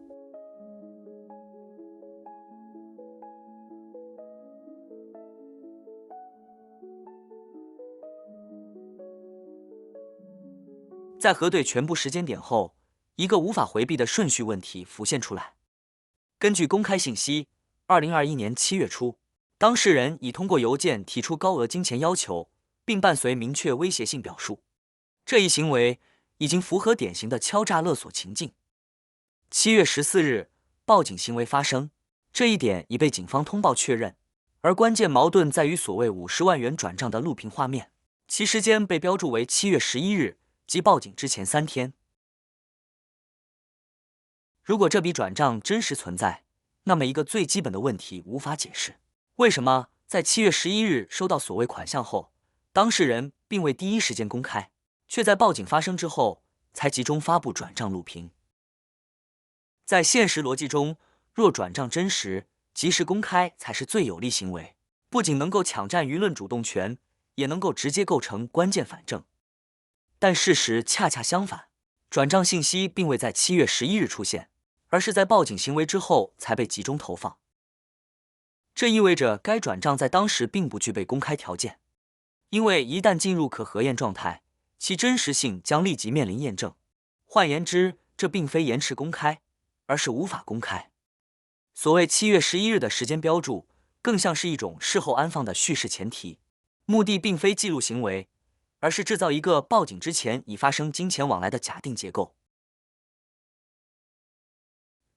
在核对全部时间点后，一个无法回避的顺序问题浮现出来。根据公开信息，2021年7月初，当事人已通过邮件提出高额金钱要求，并伴随明确威胁性表述。这一行为已经符合典型的敲诈勒索情境。7月14日，报警行为发生，这一点已被警方通报确认。而关键矛盾在于所谓50万元转账的录屏画面，其时间被标注为7月11日，即报警之前3天。如果这笔转账真实存在，那么一个最基本的问题无法解释：为什么在7月11日收到所谓款项后，当事人并未第一时间公开，却在报警发生之后才集中发布转账录屏？在现实逻辑中，若转账真实，及时公开才是最有利行为，不仅能够抢占舆论主动权，也能够直接构成关键反证。但事实恰恰相反，转账信息并未在7月11日出现，而是在报警行为之后才被集中投放。这意味着该转账在当时并不具备公开条件，因为一旦进入可核验状态，其真实性将立即面临验证。换言之，这并非延迟公开，而是无法公开。所谓7月11日的时间标注，更像是一种事后安放的叙事前提，目的并非记录行为，而是制造一个报警之前已发生金钱往来的假定结构。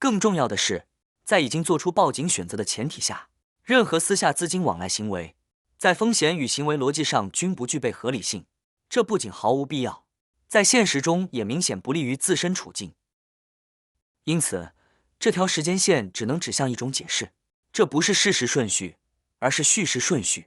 更重要的是，在已经做出报警选择的前提下，任何私下资金往来行为，在风险与行为逻辑上均不具备合理性。这不仅毫无必要，在现实中也明显不利于自身处境。因此，这条时间线只能指向一种解释：这不是事实顺序，而是叙事顺序。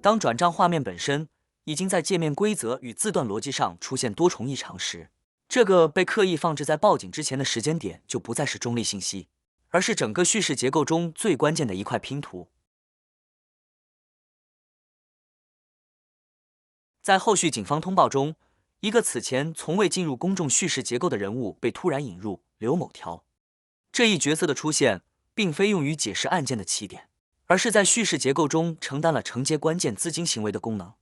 当转账画面本身已经在界面规则与字段逻辑上出现多重异常时，这个被刻意放置在报警之前的时间点就不再是中立信息，而是整个叙事结构中最关键的一块拼图。在后续警方通报中，一个此前从未进入公众叙事结构的人物被突然引入，刘某条。这一角色的出现，并非用于解释案件的起点，而是在叙事结构中承担了承接关键资金行为的功能，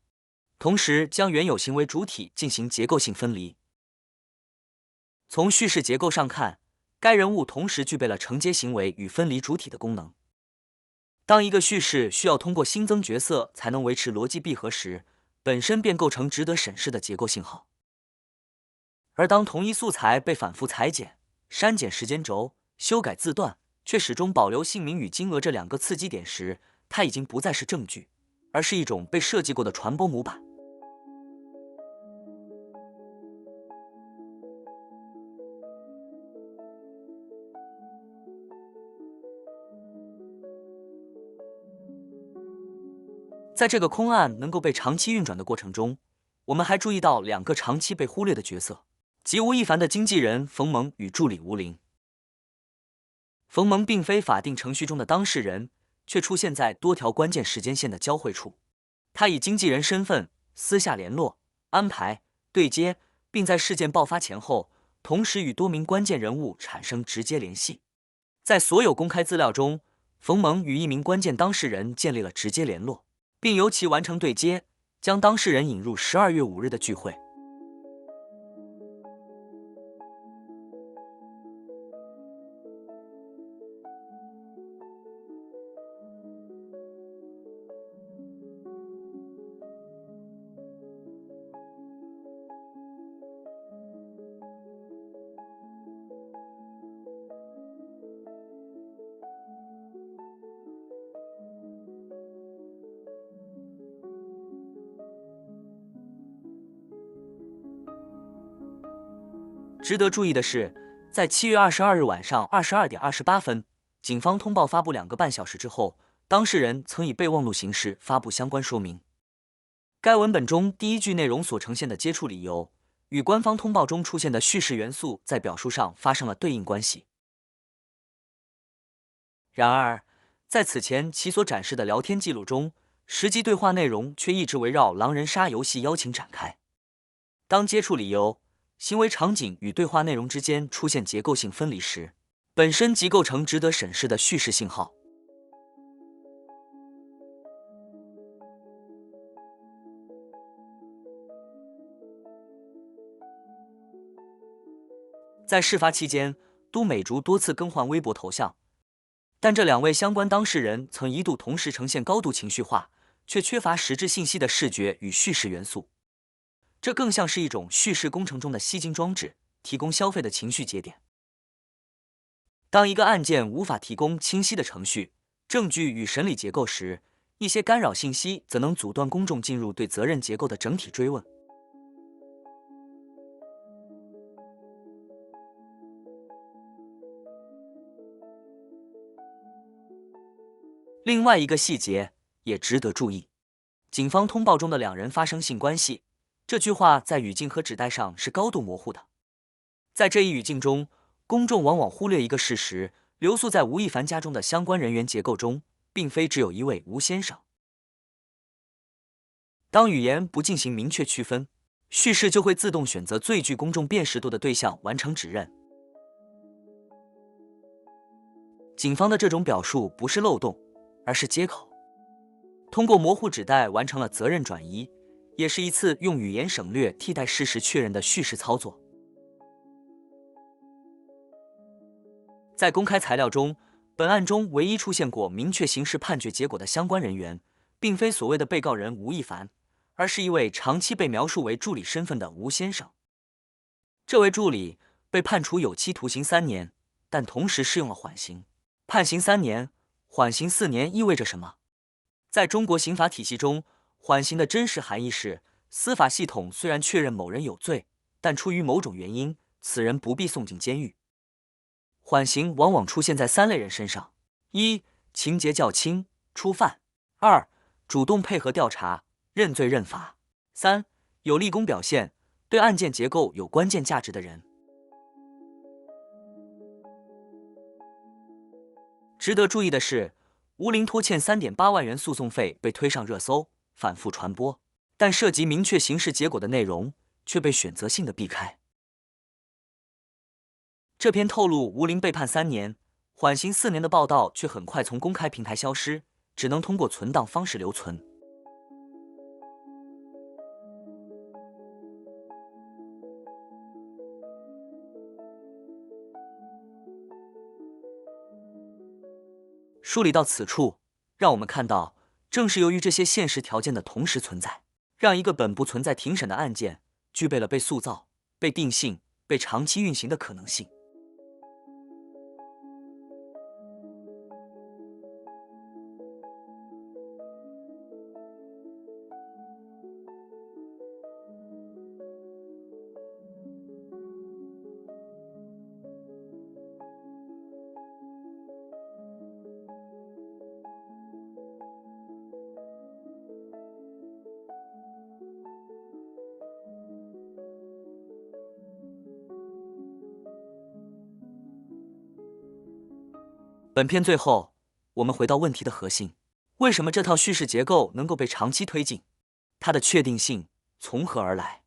同时将原有行为主体进行结构性分离。从叙事结构上看，该人物同时具备了承接行为与分离主体的功能。当一个叙事需要通过新增角色才能维持逻辑闭合时，本身便构成值得审视的结构信号。而当同一素材被反复裁剪、删减时间轴、修改字段，却始终保留姓名与金额这两个刺激点时，它已经不再是证据，而是一种被设计过的传播模板。在这个空案能够被长期运转的过程中，我们还注意到两个长期被忽略的角色，即吴亦凡的经纪人冯萌与助理吴玲。冯萌并非法定程序中的当事人，却出现在多条关键时间线的交汇处。他以经纪人身份私下联络、安排、对接，并在事件爆发前后，同时与多名关键人物产生直接联系。在所有公开资料中，冯萌与一名关键当事人建立了直接联络，并由其完成对接，将当事人引入12月5日的聚会。值得注意的是，在7月22日晚上22点28分，警方通报发布2个半小时之后，当事人曾以备忘录形式发布相关说明。该文本中第一句内容所呈现的接触理由，与官方通报中出现的叙事元素在表述上发生了对应关系。然而，在此前其所展示的聊天记录中，实际对话内容却一直围绕狼人杀游戏邀请展开。当接触理由、行为场景与对话内容之间出现结构性分离时，本身即构成值得审视的叙事信号。在事发期间，都美竹多次更换微博头像，但这2位相关当事人曾一度同时呈现高度情绪化，却缺乏实质信息的视觉与叙事元素。这更像是一种叙事工程中的吸金装置，提供消费的情绪节点。当一个案件无法提供清晰的程序、证据与审理结构时，一些干扰信息则能阻断公众进入对责任结构的整体追问。另外一个细节也值得注意，警方通报中的2人发生性关系，这句话在语境和指代上是高度模糊的。在这一语境中，公众往往忽略一个事实：留宿在吴亦凡家中的相关人员结构中，并非只有一位吴先生。当语言不进行明确区分，叙事就会自动选择最具公众辨识度的对象完成指认。警方的这种表述不是漏洞，而是接口，通过模糊指代完成了责任转移，也是一次用语言省略替代事实确认的叙事操作。在公开材料中，本案中唯一出现过明确刑事判决结果的相关人员，并非所谓的被告人吴亦凡，而是一位长期被描述为助理身份的吴先生。这位助理被判处有期徒刑3年，但同时适用了缓刑。判刑3年，缓刑4年意味着什么？在中国刑法体系中，缓刑的真实含义是，司法系统虽然确认某人有罪，但出于某种原因，此人不必送进监狱。缓刑往往出现在3类人身上： 1. 情节较轻，初犯； 2. 主动配合调查，认罪认罚； 3. 有立功表现，对案件结构有关键价值的人。值得注意的是，吴玲拖欠3.8万元诉讼费被推上热搜，反复传播，但涉及明确刑事结果的内容却被选择性的避开。这篇透露吴玲被判3年，缓刑4年的报道却很快从公开平台消失，只能通过存档方式留存。梳理到此处，让我们看到，正是由于这些现实条件的同时存在，让一个本不存在庭审的案件，具备了被塑造、被定性、被长期运行的可能性。本片最后，我们回到问题的核心：为什么这套叙事结构能够被长期推进？它的确定性从何而来？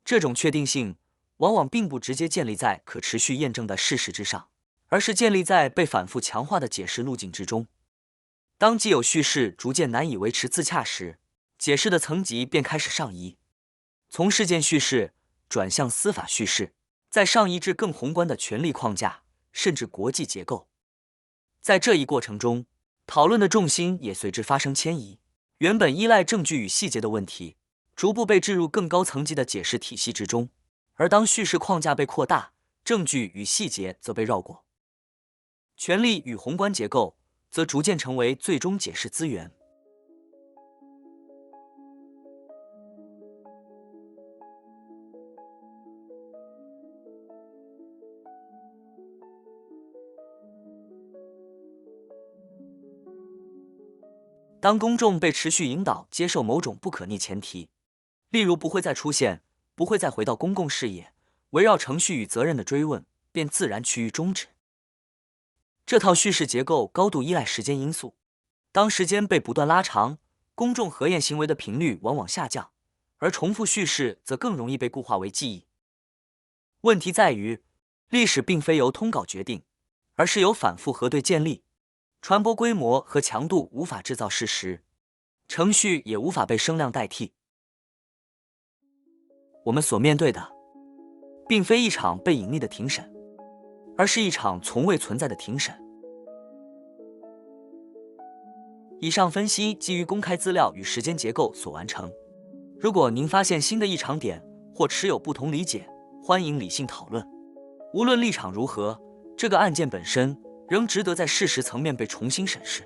这种确定性往往并不直接建立在可持续验证的事实之上，而是建立在被反复强化的解释路径之中。当既有叙事逐渐难以维持自洽时，解释的层级便开始上移，从事件叙事转向司法叙事，再上移至更宏观的权力框架，甚至国际结构。在这一过程中，讨论的重心也随之发生迁移，原本依赖证据与细节的问题，逐步被置入更高层级的解释体系之中。而当叙事框架被扩大，证据与细节则被绕过，权力与宏观结构则逐渐成为最终解释资源。当公众被持续引导接受某种不可逆前提，例如不会再出现，不会再回到公共视野，围绕程序与责任的追问便自然趋于终止。这套叙事结构高度依赖时间因素，当时间被不断拉长，公众核验行为的频率往往下降，而重复叙事则更容易被固化为记忆。问题在于，历史并非由通稿决定，而是由反复核对建立。传播规模和强度无法制造事实，程序也无法被声量代替。我们所面对的，并非一场被隐匿的庭审，而是一场从未存在的庭审。以上分析基于公开资料与时间结构所完成。如果您发现新的异常点或持有不同理解，欢迎理性讨论。无论立场如何，这个案件本身仍值得在事实层面被重新审视。